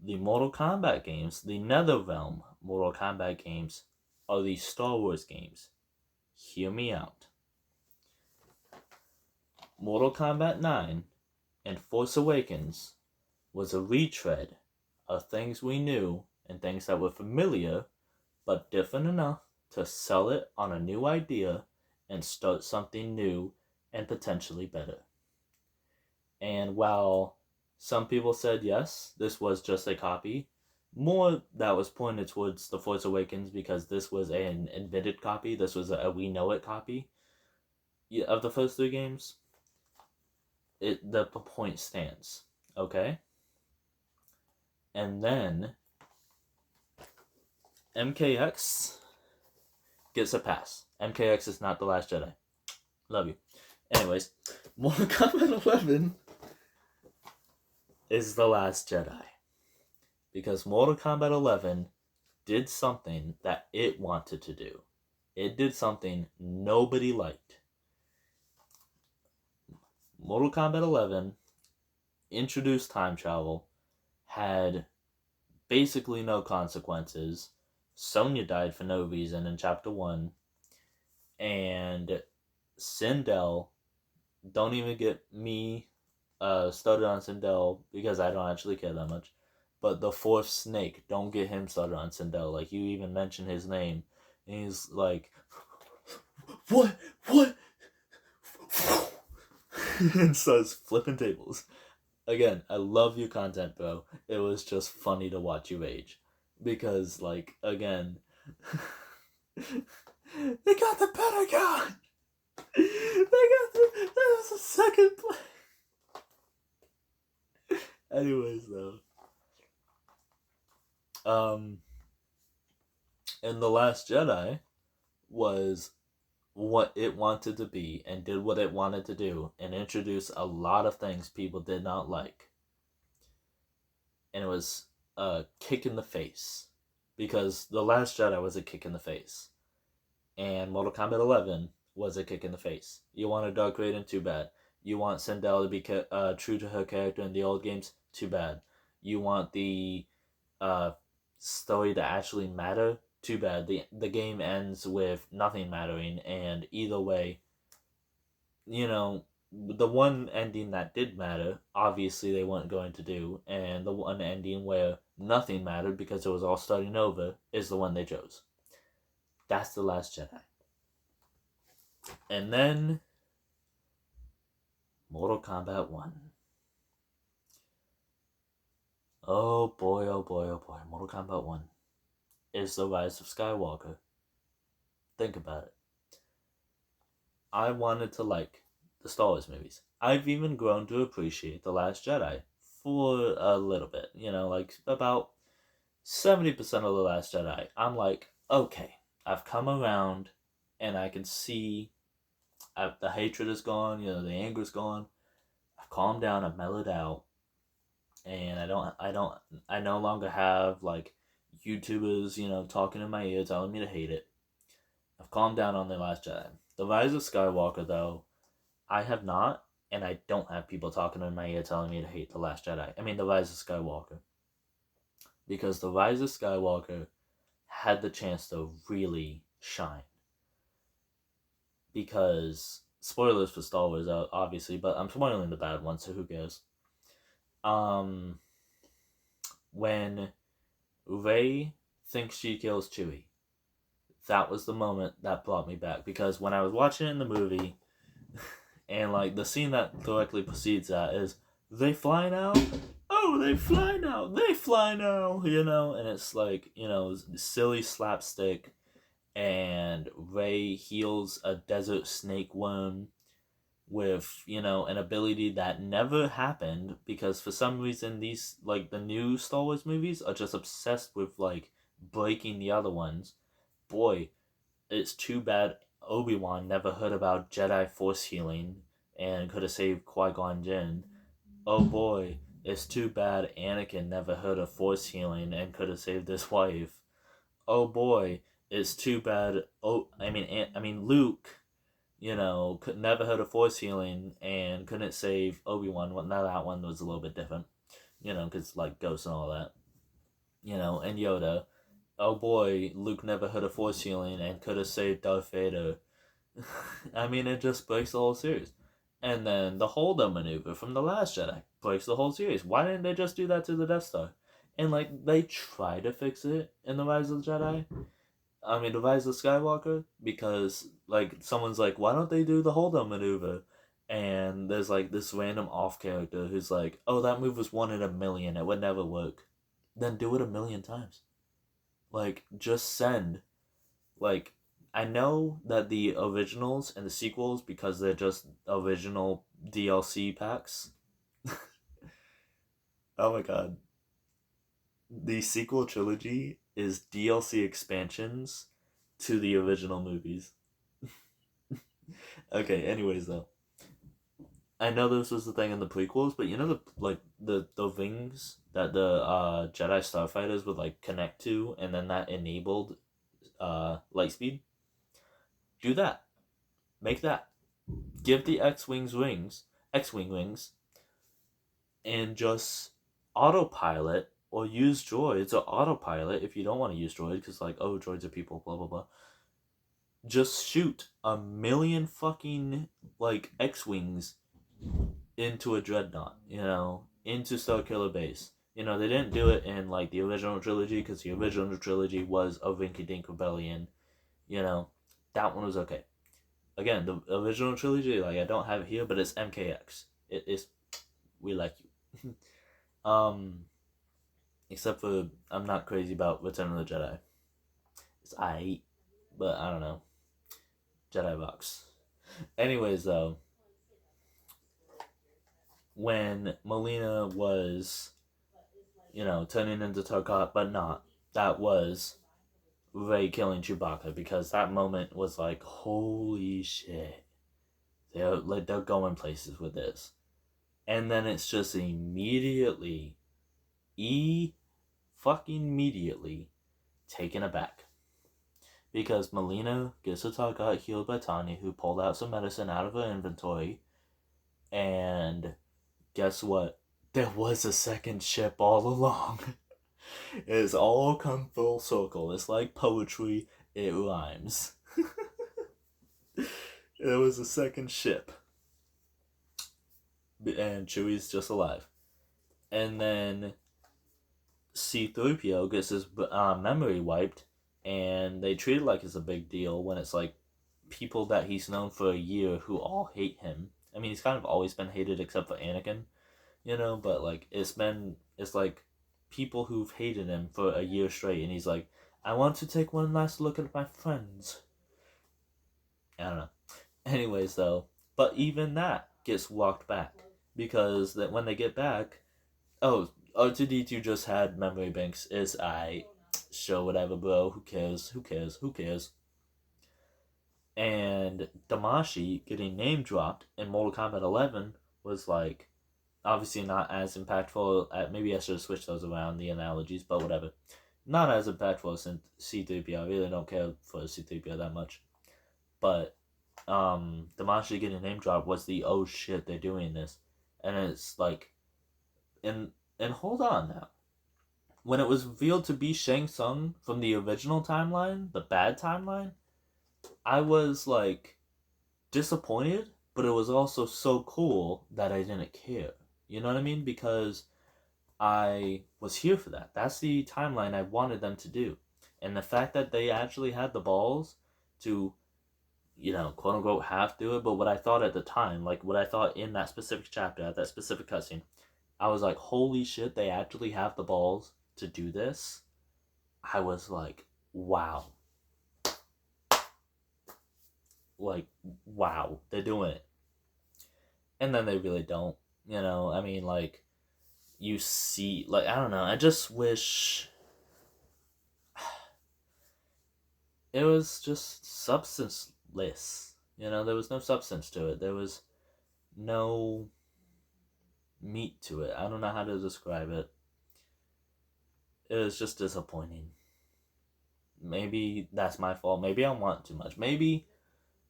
the Mortal Kombat games, the NetherRealm Mortal Kombat games, are the Star Wars games. Hear me out. Mortal Kombat 9 and Force Awakens was a retread of things we knew and things that were familiar, but different enough to sell it on a new idea and start something new and potentially better. And while some people said yes, this was just a copy, more that was pointed towards The Force Awakens because this was an invented copy. This was a We Know It copy of the first 3 games. The point stands, okay? And then MKX gets a pass. MKX is not The Last Jedi. Love you. Anyways, Mortal Kombat 11 is The Last Jedi. Because Mortal Kombat 11 did something that it wanted to do. It did something nobody liked. Mortal Kombat 11 introduced time travel, had basically no consequences. Sonya died for no reason in Chapter 1. And Sindel, don't even get me started on Sindel because I don't actually care that much. but the fourth snake, don't get him started on Sindel. Like, you even mention his name, and he's like, what? And starts flipping tables. Again, I love your content, bro. It was just funny to watch you rage. Because, like, again, they got the Pentagon! That was the second play. Anyways, though. And The Last Jedi was what it wanted to be and did what it wanted to do and introduced a lot of things people did not like. And it was a kick in the face. Because The Last Jedi was a kick in the face. And Mortal Kombat 11 was a kick in the face. You want a Dark Raiden? Too bad. You want Sindel to be true to her character in the old games? Too bad. You want the story to actually matter? Too bad. The game ends with nothing mattering, and either way, you know, the one ending that did matter, obviously they weren't going to do, and the one ending where nothing mattered because it was all starting over is the one they chose. That's The Last Jedi. And then Mortal Kombat 1. Oh boy, oh boy, oh boy. Mortal Kombat 1 is the Rise of Skywalker. Think about it. I wanted to like the Star Wars movies. I've even grown to appreciate The Last Jedi for a little bit. You know, like about 70% of The Last Jedi. I'm like, okay, I've come around and I can see the hatred is gone, you know, the anger is gone. I've calmed down, I've mellowed out, and I no longer have like YouTubers, you know, talking in my ear telling me to hate it. I've calmed down on The Last Jedi. The Rise of Skywalker, though, I have not, and I don't have people talking in my ear telling me to hate The Last Jedi. I mean, The Rise of Skywalker. Because The Rise of Skywalker had the chance to really shine. Because, spoilers for Star Wars, obviously, but I'm spoiling the bad ones, so who cares? When Rey thinks she kills Chewie, that was the moment that brought me back. Because when I was watching it in the movie, and like the scene that directly precedes that is, they fly now? Oh, they fly now! They fly now! You know, and it's like, you know, silly slapstick, and Rey heals a desert snake worm with, you know, an ability that never happened, because for some reason these, like, the new Star Wars movies are just obsessed with, like, breaking the other ones. Boy, it's too bad Obi-Wan never heard about Jedi Force healing and could have saved Qui-Gon Jinn. Oh boy, it's too bad Anakin never heard of Force healing and could have saved his wife. Oh boy, it's too bad. Luke, you know, could never heard of Force healing and couldn't save Obi-Wan. Well, now that one was a little bit different, you know, because like ghosts and all that, you know, and Yoda. Oh boy, Luke never heard of Force healing and could have saved Darth Vader. I mean, it just breaks the whole series. And then the Holdo maneuver from The Last Jedi breaks the whole series. Why didn't they just do that to the Death Star? And like, they try to fix it in The Rise of the Jedi. I mean, The Rise of Skywalker, because like someone's like, why don't they do the Holdo maneuver? And there's like this random off character who's like, oh, that move was 1 in a million. It would never work. Then do it a million times. Like, just send. Like, I know that the originals and the sequels, because they're just original DLC packs. Oh my god. The sequel trilogy is DLC expansions to the original movies. Okay, anyways though. I know this was the thing in the prequels, but you know the rings that the Jedi starfighters would like connect to, and then that enabled light speed? Do that. Make that. Give the X-Wing wings, and just autopilot or use droids or autopilot if you don't want to use droids because like, oh, droids are people, blah blah blah. Just shoot a million fucking like X-Wings into a dreadnought, you know, into Starkiller Base. You know, they didn't do it in like the original trilogy because the original trilogy was a rinky-dink rebellion. You know, that one was okay. Again, the original trilogy, like I don't have it here, but it's MKX. It is, we like you. Except for I'm not crazy about Return of the Jedi. It's I, but I don't know. Jedi box. Anyways, though, when Melina was, turning into Tarkat, but not, that was Rey killing Chewbacca because that moment was like, holy shit, they're going places with this, and then it's just immediately, fucking immediately, taken aback because Melina gets her Tarkat healed by Tanya, who pulled out some medicine out of her inventory, and guess what? There was a second ship all along. It's all come full circle. It's like poetry, it rhymes. There was a second ship. And Chewie's just alive. And then C-3PO gets his memory wiped, and they treat it like it's a big deal when it's like people that he's known for a year who all hate him. I mean, he's kind of always been hated except for Anakin, but like it's like people who've hated him for a year straight, and he's like, I want to take one last look at my friends. I don't know. Anyways, though, but even that gets walked back because that when they get back, oh, R2D2 just had memory banks. Is I show whatever, bro. Who cares? Who cares? Who cares? And Damashi getting name dropped in Mortal Kombat 11 was like obviously not as impactful. Maybe I should have switched those around, the analogies, but whatever. Not as impactful since C-3PO. I really don't care for C-3PO that much. But Damashi getting name drop was the oh shit, they're doing this. And it's like, and hold on now. When it was revealed to be Shang Tsung from the original timeline, the bad timeline, I was like disappointed, but it was also so cool that I didn't care. You know what I mean? Because I was here for that. That's the timeline I wanted them to do. And the fact that they actually had the balls to, quote unquote, half do it, but what I thought at the time, like what I thought in that specific chapter, at that specific cutscene, I was like, holy shit, they actually have the balls to do this. I was like, wow. Like, wow, they're doing it. And then they really don't. I mean, like, you see, like, I don't know, I just wish it was just substanceless. There was no substance to it. There was no meat to it. I don't know how to describe it. It was just disappointing. Maybe that's my fault. Maybe I want too much. Maybe,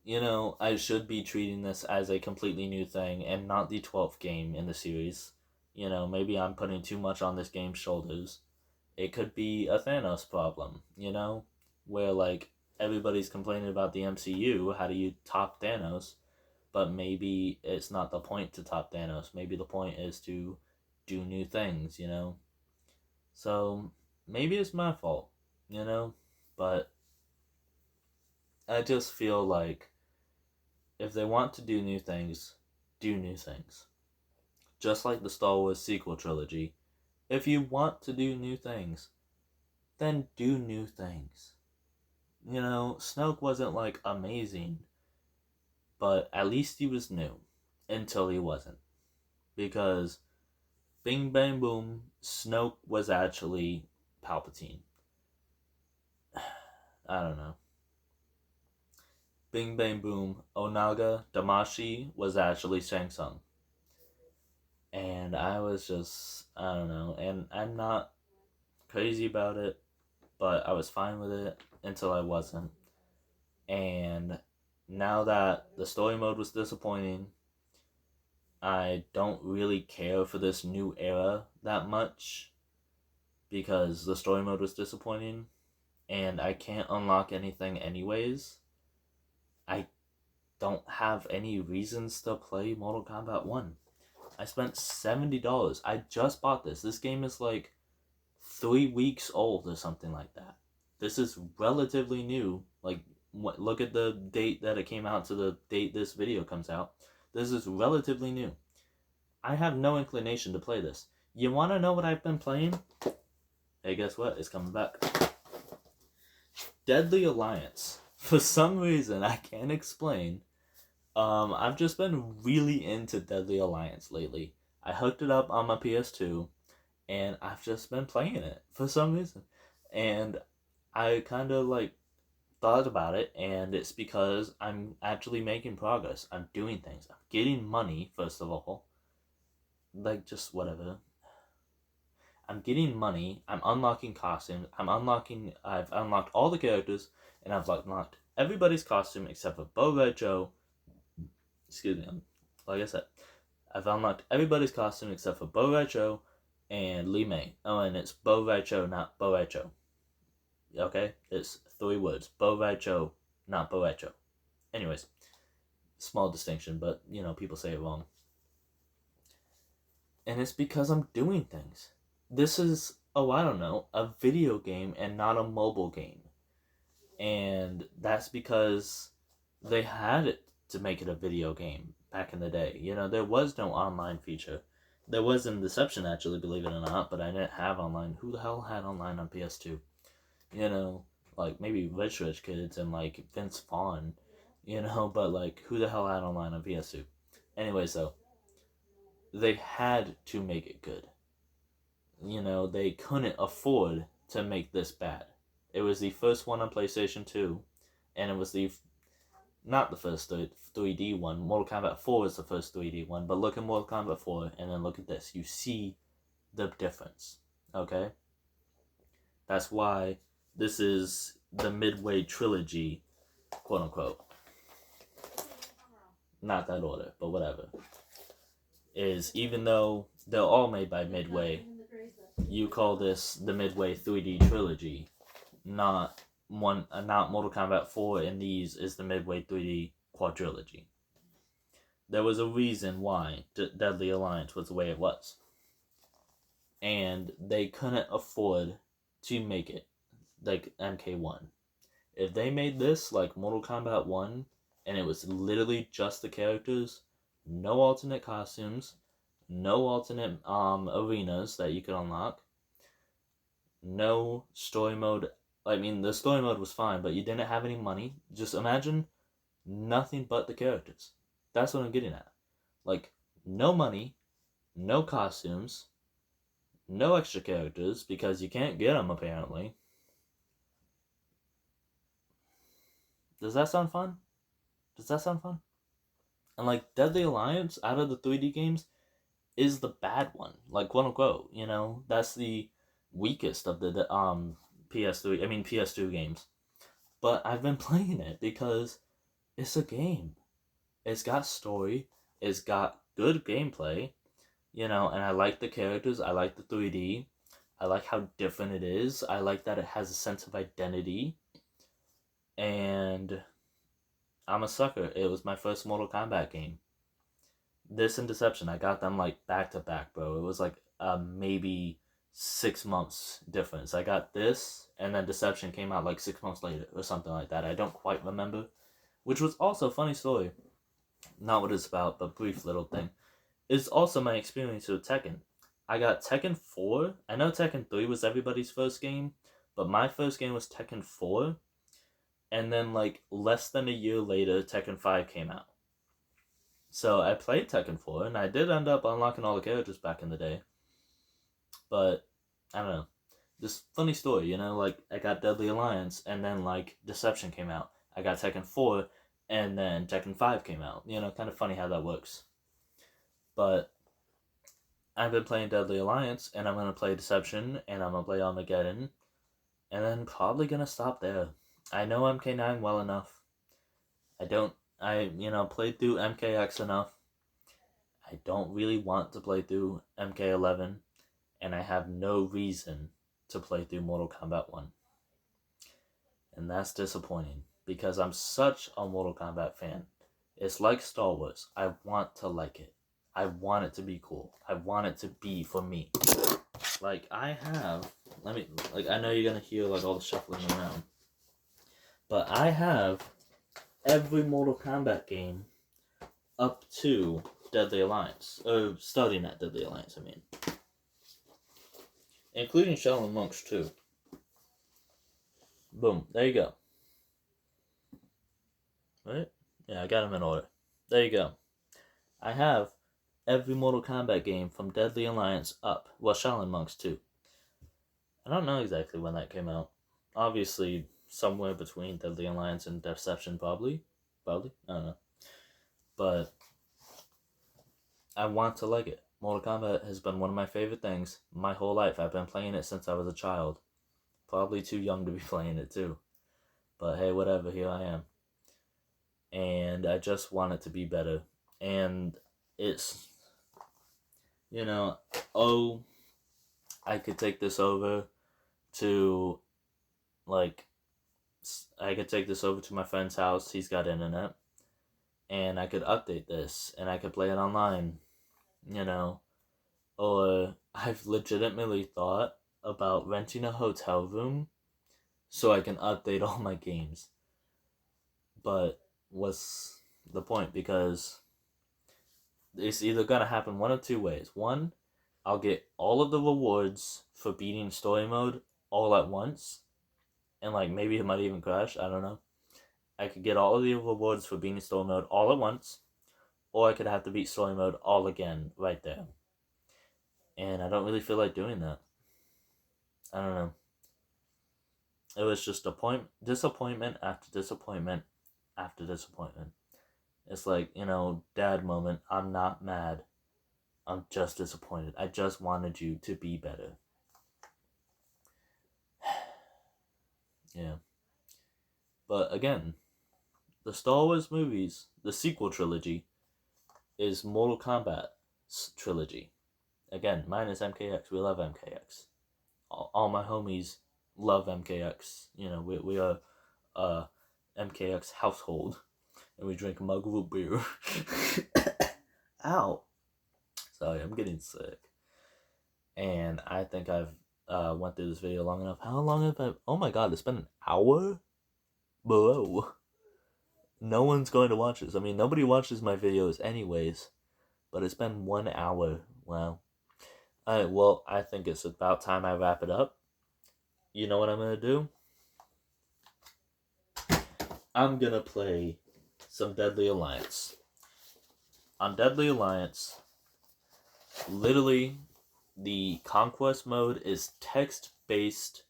I should be treating this as a completely new thing and not the 12th game in the series. Maybe I'm putting too much on this game's shoulders. It could be a Thanos problem, where like everybody's complaining about the MCU. How do you top Thanos? But maybe it's not the point to top Thanos. Maybe the point is to do new things, So maybe it's my fault, But I just feel like if they want to do new things, do new things. Just like the Star Wars sequel trilogy. If you want to do new things, then do new things. Snoke wasn't like amazing, but at least he was new until he wasn't. Because Bing Bang Boom, Snoke was actually Palpatine. I don't know. Bing Bang Boom, Onaga Damashi was actually Shang Tsung. And I was just, I don't know. And I'm not crazy about it, but I was fine with it until I wasn't. And now that the story mode was disappointing, I don't really care for this new era that much because the story mode was disappointing and I can't unlock anything anyways. I don't have any reasons to play Mortal Kombat 1. I spent $70. I just bought this. This game is like 3 weeks old or something like that. This is relatively new. Like, look at the date that it came out to the date this video comes out. This is relatively new. I have no inclination to play this. You want to know what I've been playing? Hey, guess what? It's coming back. Deadly Alliance. For some reason, I can't explain. I've just been really into Deadly Alliance lately. I hooked it up on my PS2, and I've just been playing it for some reason. And I kind of like thought about it, and it's because I'm actually making progress. I'm doing things. I'm getting money, first of all. Like, just whatever. I'm getting money. I'm unlocking costumes. I've unlocked all the characters, and I've unlocked everybody's costume except for Bo Red Joe. Excuse me. Like I said, I've unlocked everybody's costume except for Bo Red Joe and Lee May. Oh, and it's Bo Red Joe, not Bo Red Joe. Okay? It's 3 words. Bo Red Joe, not Bo Red Joe. Anyways, small distinction, but, people say it wrong. And it's because I'm doing things. This is, I don't know, a video game and not a mobile game. And that's because they had it to make it a video game back in the day. There was no online feature. There was in Deception, actually, believe it or not, but I didn't have online. Who the hell had online on PS2? Like, maybe rich kids and, like, Vince Vaughn, but, like, who the hell had online on PS2? Anyway, so, they had to make it good. They couldn't afford to make this bad. It was the first one on PlayStation 2, and it was not the first 3D one. Mortal Kombat 4 is the first 3D one, but look at Mortal Kombat 4, and then look at this. You see the difference, okay? That's why this is the Midway trilogy, quote unquote. Not that order, but whatever. Is even though they're all made by Midway, you call this the Midway 3D trilogy, not Mortal Kombat 4, and these is the Midway 3D quadrilogy. There was a reason why Deadly Alliance was the way it was. And they couldn't afford to make it like MK1. If they made this like Mortal Kombat 1, and it was literally just the characters, no alternate costumes, no alternate arenas that you could unlock, no story mode. I mean, the story mode was fine, but you didn't have any money. Just imagine nothing but the characters. That's what I'm getting at. Like, no money, no costumes, no extra characters, because you can't get them, apparently. Does that sound fun? And, like, Deadly Alliance, out of the 3D games, is the bad one. Like, quote unquote, that's the weakest of the PS2 games. But I've been playing it because it's a game. It's got story. It's got good gameplay. And I like the characters. I like the 3D. I like how different it is. I like that it has a sense of identity. And I'm a sucker. It was my first Mortal Kombat game. This and Deception, I got them like back to back, bro. It was like maybe 6 months difference. I got this, and then Deception came out like 6 months later or something like that. I don't quite remember. Which was also a funny story. Not what it's about, but brief little thing. It's also my experience with Tekken. I got Tekken 4. I know Tekken 3 was everybody's first game, but my first game was Tekken 4. And then like less than a year later, Tekken 5 came out. So I played Tekken 4, and I did end up unlocking all the characters back in the day. But, I don't know. Just funny story, like, I got Deadly Alliance, and then, like, Deception came out. I got Tekken 4, and then Tekken 5 came out. Kind of funny how that works. But, I've been playing Deadly Alliance, and I'm going to play Deception, and I'm going to play Armageddon, and then probably going to stop there. I know MK9 well enough. I played through MKX enough. I don't really want to play through MK11, and I have no reason to play through Mortal Kombat 1. And that's disappointing, because I'm such a Mortal Kombat fan. It's like Star Wars. I want to like it. I want it to be cool. I want it to be for me. Like, I know you're gonna hear, like, all the shuffling around. But I have every Mortal Kombat game up to Deadly Alliance. Or starting at Deadly Alliance, I mean. Including Shaolin Monks, too. Boom. There you go. Right? Yeah, I got them in order. There you go. I have every Mortal Kombat game from Deadly Alliance up. Well, Shaolin Monks, too. I don't know exactly when that came out. Obviously, somewhere between Deadly Alliance and Deception, probably. Probably? I don't know. But I want to like it. Mortal Kombat has been one of my favorite things my whole life. I've been playing it since I was a child. Probably too young to be playing it, too. But hey, whatever, here I am. And I just want it to be better. And it's, I could take this over to, I could take this over to my friend's house. He's got internet. And I could update this. And I could play it online. Or I've legitimately thought about renting a hotel room so I can update all my games. But what's the point? Because it's either going to happen one of two ways. One, I'll get all of the rewards for beating story mode all at once. And maybe it might even crash. I don't know. I could get all of the rewards for beating story mode all at once. Or I could have to beat story mode all again right there. And I don't really feel like doing that. I don't know. It was just disappointment after disappointment after disappointment. It's like, dad moment. I'm not mad. I'm just disappointed. I just wanted you to be better. Yeah. But again, the Star Wars movies, the sequel trilogy, is Mortal Kombat's trilogy. Again, mine is MKX. We love MKX. All my homies love MKX. We are a MKX household. And we drink mug root beer. Ow. Sorry, I'm getting sick. And I think I've went through this video long enough. How long have I... Oh my god, it's been an hour? Bro. No one's going to watch this. I mean, nobody watches my videos anyways. But it's been 1 hour. Wow. Alright, well, I think it's about time I wrap it up. You know what I'm going to do? I'm going to play some Deadly Alliance. On Deadly Alliance, literally, the Conquest mode is text-based,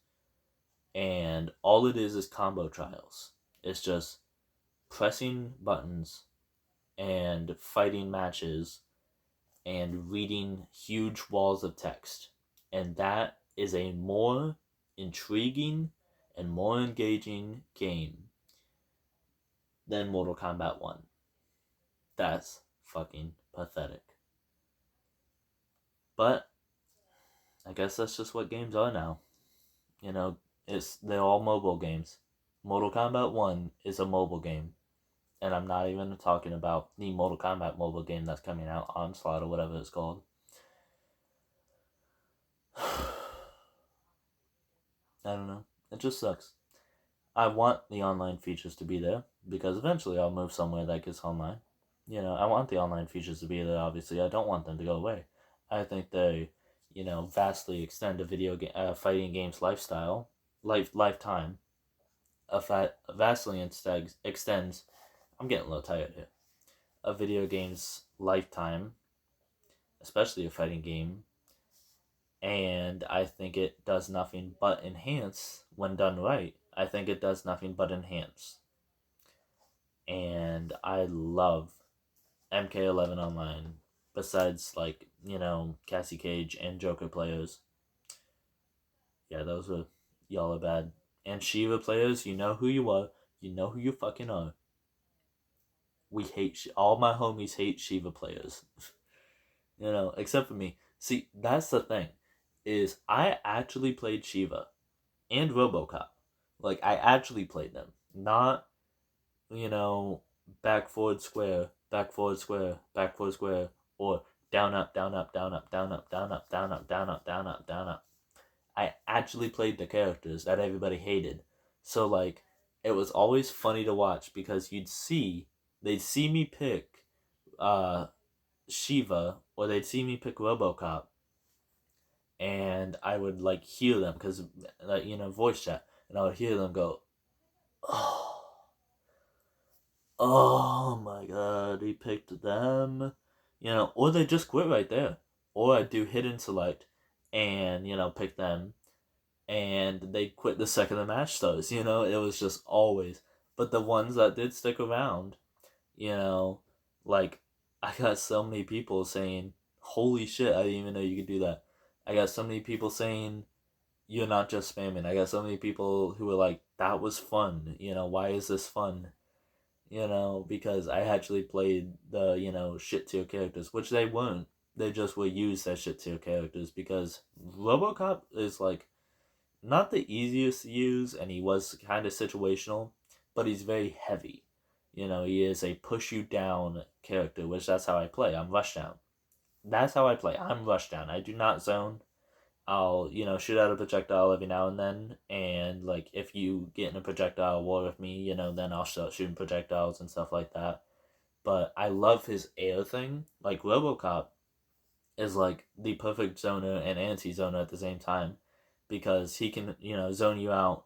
and all it is combo trials. It's just pressing buttons and fighting matches and reading huge walls of text. And that is a more intriguing and more engaging game than Mortal Kombat 1. That's fucking pathetic. But I guess that's just what games are now. They're all mobile games. Mortal Kombat 1 is a mobile game. And I'm not even talking about the Mortal Kombat mobile game that's coming out, Onslaught or whatever it's called. I don't know. It just sucks. I want the online features to be there, because eventually I'll move somewhere that gets online. I want the online features to be there, obviously. I don't want them to go away. I think they, vastly extend a fighting game's lifetime. Vastly extends, I'm getting a little tired here, a video game's lifetime, especially a fighting game. And I think it does nothing but enhance when done right. I think it does nothing but enhance. And I love MK11 Online. Besides, Cassie Cage and Joker players. Yeah, y'all are bad. And Shiva players, you know who you are. You know who you fucking are. We hate, all my homies hate Shiva players. Except for me. See, that's the thing. Is I actually played Shiva and RoboCop. I actually played them. Not, back forward square, back forward square, back forward square, or down, up, down, up, down, up, down, up, down, up, down, up, down, up, down, up, down, up. I actually played the characters that everybody hated. So, like, it was always funny to watch because they'd see me pick uh, Shiva, or they'd see me pick Robocop, and I would, like, hear them because, voice chat, and I would hear them go, oh, oh my god, he picked them. Or they just quit right there. Or I'd do hidden select and, pick them, and they quit the second the match starts. It was just always. But the ones that did stick around, you know, like, I got so many people saying, holy shit, I didn't even know you could do that. I got so many people saying, you're not just spamming. I got so many people who were like, that was fun. Why is this fun? Because I actually played the, shit tier characters, which they weren't. They just were used as shit tier characters because Robocop is, like, not the easiest to use, and he was kind of situational, but he's very heavy. He is a push you down character, which that's how I play. I'm rush down. That's how I play. I'm rush down. I do not zone. I'll, shoot out a projectile every now and then, and, like, if you get in a projectile war with me, then I'll start shooting projectiles and stuff like that. But I love his air thing. Like, Robocop is, like, the perfect zoner and anti-zoner at the same time, because he can, zone you out,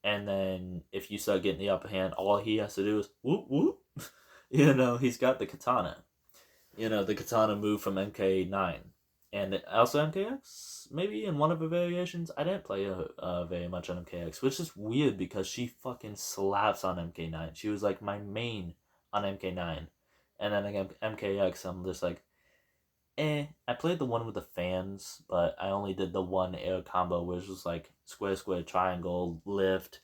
and then if you start getting the upper hand, all he has to do is whoop whoop. He's got the katana. The katana move from MK9. And also MKX, maybe in one of the variations. I didn't play very much on MKX, which is weird because she fucking slaps on MK9. She was, like, my main on MK9. And then again, MKX, I'm just like, I played the one with the fans, but I only did the one air combo, which was, like, square, square, triangle, lift,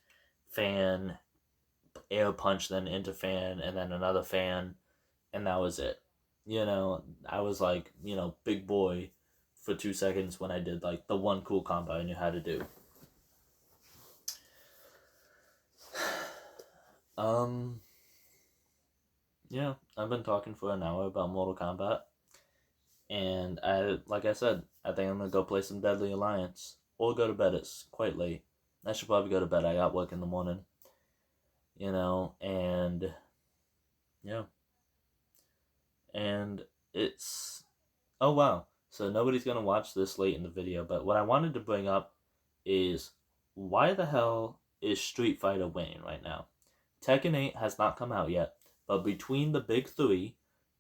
fan, air punch, then into fan, and then another fan, and that was it. I was, like, big boy for 2 seconds when I did, like, the one cool combo I knew how to do. Yeah, I've been talking for an hour about Mortal Kombat, and like I said, I think I'm gonna go play some Deadly Alliance, or go to bed. It's quite late. I should probably go to bed. I got work in the morning. And yeah. And it's, oh wow. So nobody's going to watch this late in the video, but what I wanted to bring up is, why the hell is Street Fighter winning right now? Tekken 8 has not come out yet, but between the big three,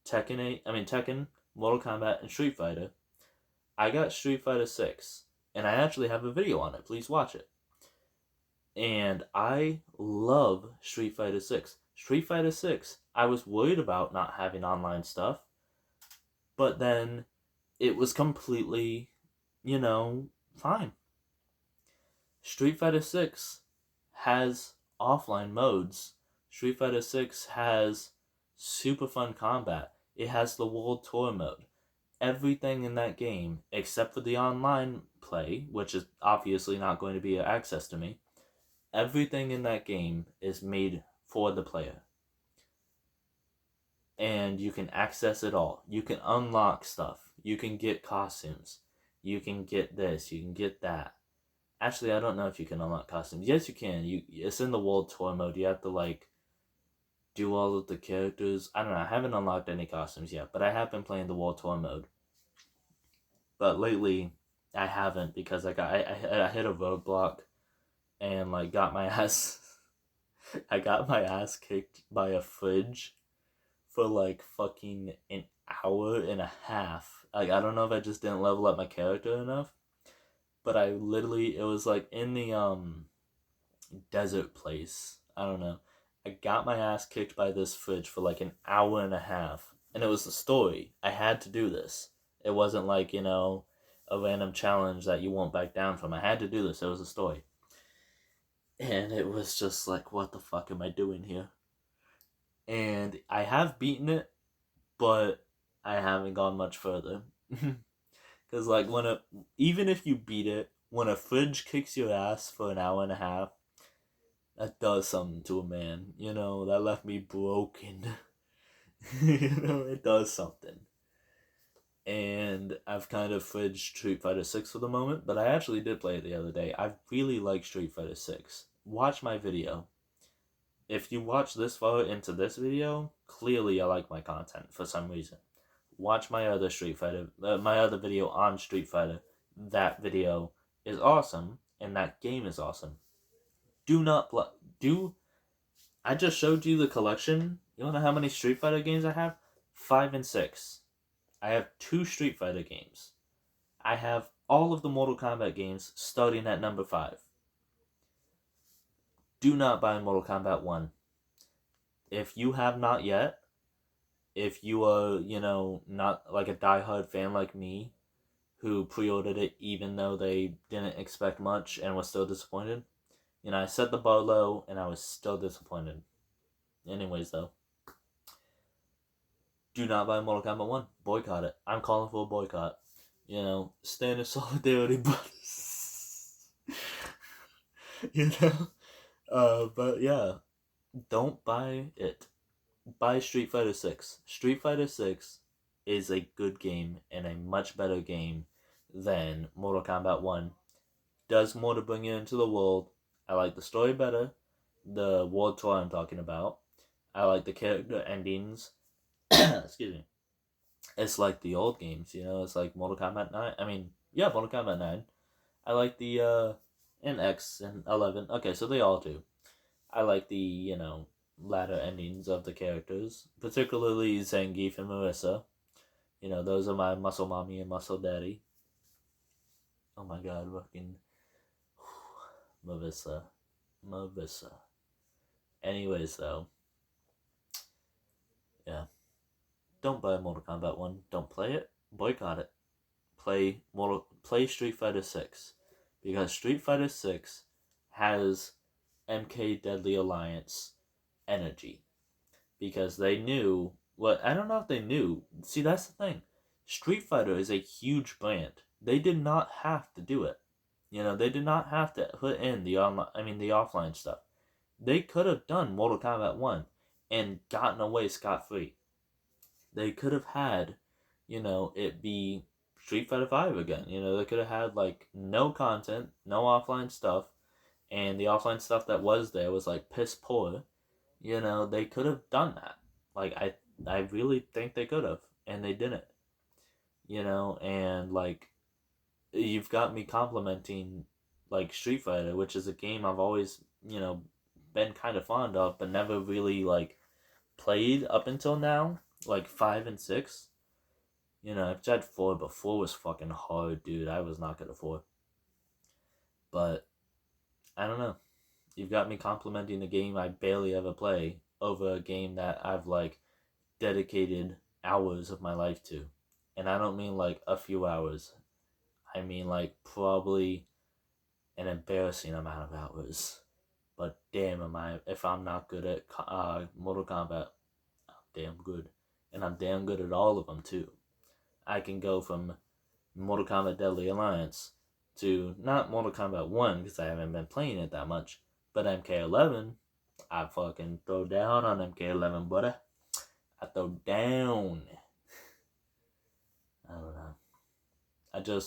Tekken, Mortal Kombat, and Street Fighter, I got Street Fighter 6, and I actually have a video on it. Please watch it. And I love Street Fighter 6. Street Fighter 6, I was worried about not having online stuff, but then it was completely, fine. Street Fighter 6 has offline modes. Street Fighter 6 has super fun combat. It has the World Tour mode. Everything in that game, except for the online play, which is obviously not going to be access to me, everything in that game is made for the player. And you can access it all. You can unlock stuff. You can get costumes. You can get this. You can get that. Actually, I don't know if you can unlock costumes. Yes, you can. It's in the World Tour mode. You have to, like, do all of the characters. I don't know. I haven't unlocked any costumes yet, but I have been playing the World Tour mode. But lately, I haven't, because I hit a roadblock and, like, got my ass I got my ass kicked by a fridge for, like, fucking an hour and a half. Like, I don't know if I just didn't level up my character enough, but it was, like, in the desert place. I don't know. I got my ass kicked by this fridge for, like, an hour and a half, and it was the story. I had to do this. It wasn't like, a random challenge that you won't back down from. I had to do this. It was a story. And it was just like, what the fuck am I doing here? And I have beaten it, but I haven't gone much further. Because, like, even if you beat it, when a fridge kicks your ass for an hour and a half, that does something to a man. That left me broken. It does something. and I've kind of fridged Street Fighter 6 for the moment, but I actually did play it the other day. I really like Street Fighter 6. Watch my video. If you watch this far into this video, clearly I like my content for some reason. Watch my other my other video on Street Fighter. That video is awesome, and that game is awesome. Do not I just showed you the collection. You wanna know how many Street Fighter games I have? 5 and 6. I have 2 Street Fighter games. I have all of the Mortal Kombat games starting at number 5. Do not buy Mortal Kombat 1. If you have not yet, if you are, not like a diehard fan like me, who pre-ordered it even though they didn't expect much and was still disappointed, I set the bar low and I was still disappointed. Anyways, though, do not buy Mortal Kombat 1. Boycott it. I'm calling for a boycott. Stand in solidarity, brothers. But yeah, don't buy it. Buy Street Fighter 6. Street Fighter 6 is a good game and a much better game than Mortal Kombat 1. Does more to bring you into the world. I like the story better. The world tour I'm talking about. I like the character endings. Excuse me. It's like the old games, it's like Mortal Kombat 9. Mortal Kombat 9. I like the, and X and 11. Okay, so they all do. I like the, latter endings of the characters, particularly Zangief and Marissa. Those are my muscle mommy and muscle daddy. Oh my god, fucking Marissa. Anyways, though, yeah. Don't buy Mortal Kombat 1. Don't play it. Boycott it. Play Street Fighter 6. Because Street Fighter 6 has MK Deadly Alliance energy. Because they knew... I don't know if they knew. See, that's the thing. Street Fighter is a huge brand. They did not have to do it. They did not have to put in the offline stuff. They could have done Mortal Kombat 1 and gotten away scot-free. They could have had, it be Street Fighter 5 again. They could have had, no content, no offline stuff, and the offline stuff that was there was, piss poor. They could have done that. I really think they could have, and they didn't. And, you've got me complimenting, Street Fighter, which is a game I've always, been kind of fond of, but never really, played up until now. 5 and 6. I've tried 4, but 4 was fucking hard, dude. I was not good at 4. But, I don't know. You've got me complimenting a game I barely ever play over a game that I've, dedicated hours of my life to. And I don't mean, a few hours. I mean, probably an embarrassing amount of hours. But damn, if I'm not good at Mortal Kombat, I'm damn good. And I'm damn good at all of them, too. I can go from Mortal Kombat Deadly Alliance to not Mortal Kombat 1, because I haven't been playing it that much, but MK11, I fucking throw down on MK11, buddy. I throw down. I don't know.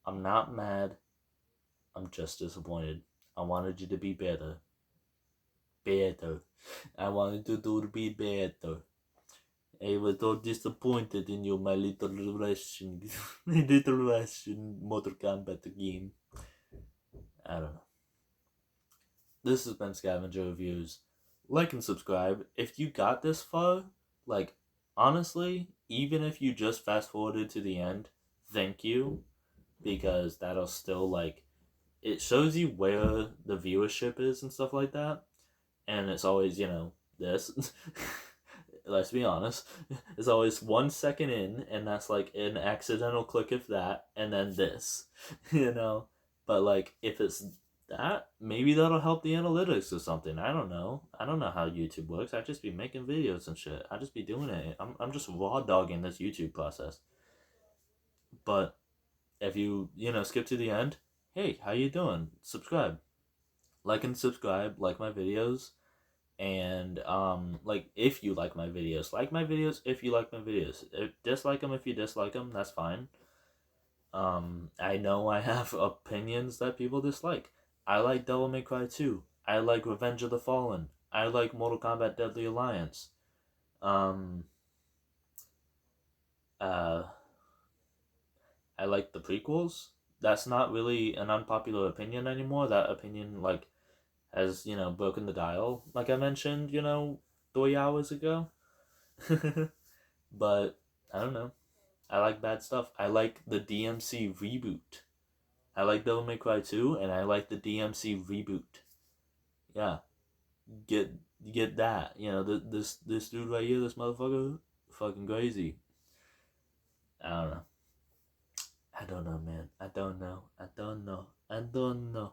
I'm not mad. I'm just disappointed. I wanted you to be better. I wanted you to be better. I was so disappointed in you, my little Russian Mortal Kombat game. I don't know. This has been Scavenger Reviews. Like and subscribe. If you got this far, honestly, even if you just fast forwarded to the end, thank you. Because that'll still, it shows you where the viewership is and stuff like that. And it's always, this. Let's be honest. It's always 1 second in, and that's, an accidental click if that, and then this. But, if it's that, maybe that'll help the analytics or something. I don't know. I don't know how YouTube works. I just be making videos and shit. I just be doing it. I'm just raw dogging this YouTube process. But if you, skip to the end, hey, how you doing? Subscribe. Like and subscribe. Like my videos. And like, if you like my videos, like my videos. If you like my videos, dislike them if you dislike them. That's fine. I know I have opinions that people dislike. I like Devil May Cry 2. I like Revenge of the Fallen. I like Mortal Kombat Deadly Alliance. Um, uh, I like the prequels. That's not really an unpopular opinion anymore. That opinion, like, has, broken the dial, like I mentioned, 3 hours ago. But, I don't know. I like bad stuff. I like the DMC reboot. I like Devil May Cry 2, and I like the DMC reboot. Yeah, get get that. This dude right here, this motherfucker, fucking crazy. I don't know. I don't know, man. I don't know. I don't know. I don't know.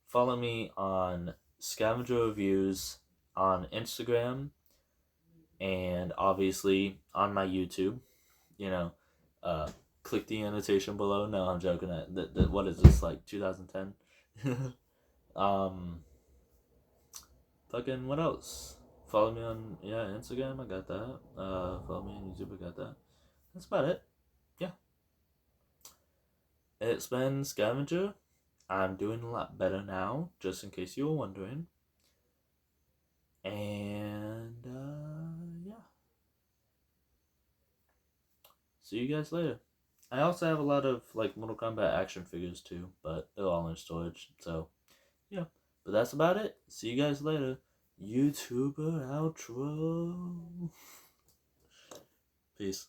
Follow me on Scavenger Reviews on Instagram, and obviously on my YouTube. You know, uh, click the annotation below. No, I'm joking. What is this, like 2010? um, Fucking what else? Follow me on Instagram. I got that. Follow me on YouTube. I got that. That's about it. Yeah, it's been Scavenger. I'm doing a lot better now, just in case you were wondering. And yeah, see you guys later. I also have a lot of like Mortal Kombat action figures too, but they're all in storage. So yeah, but that's about it. See you guys later. YouTuber outro. Peace.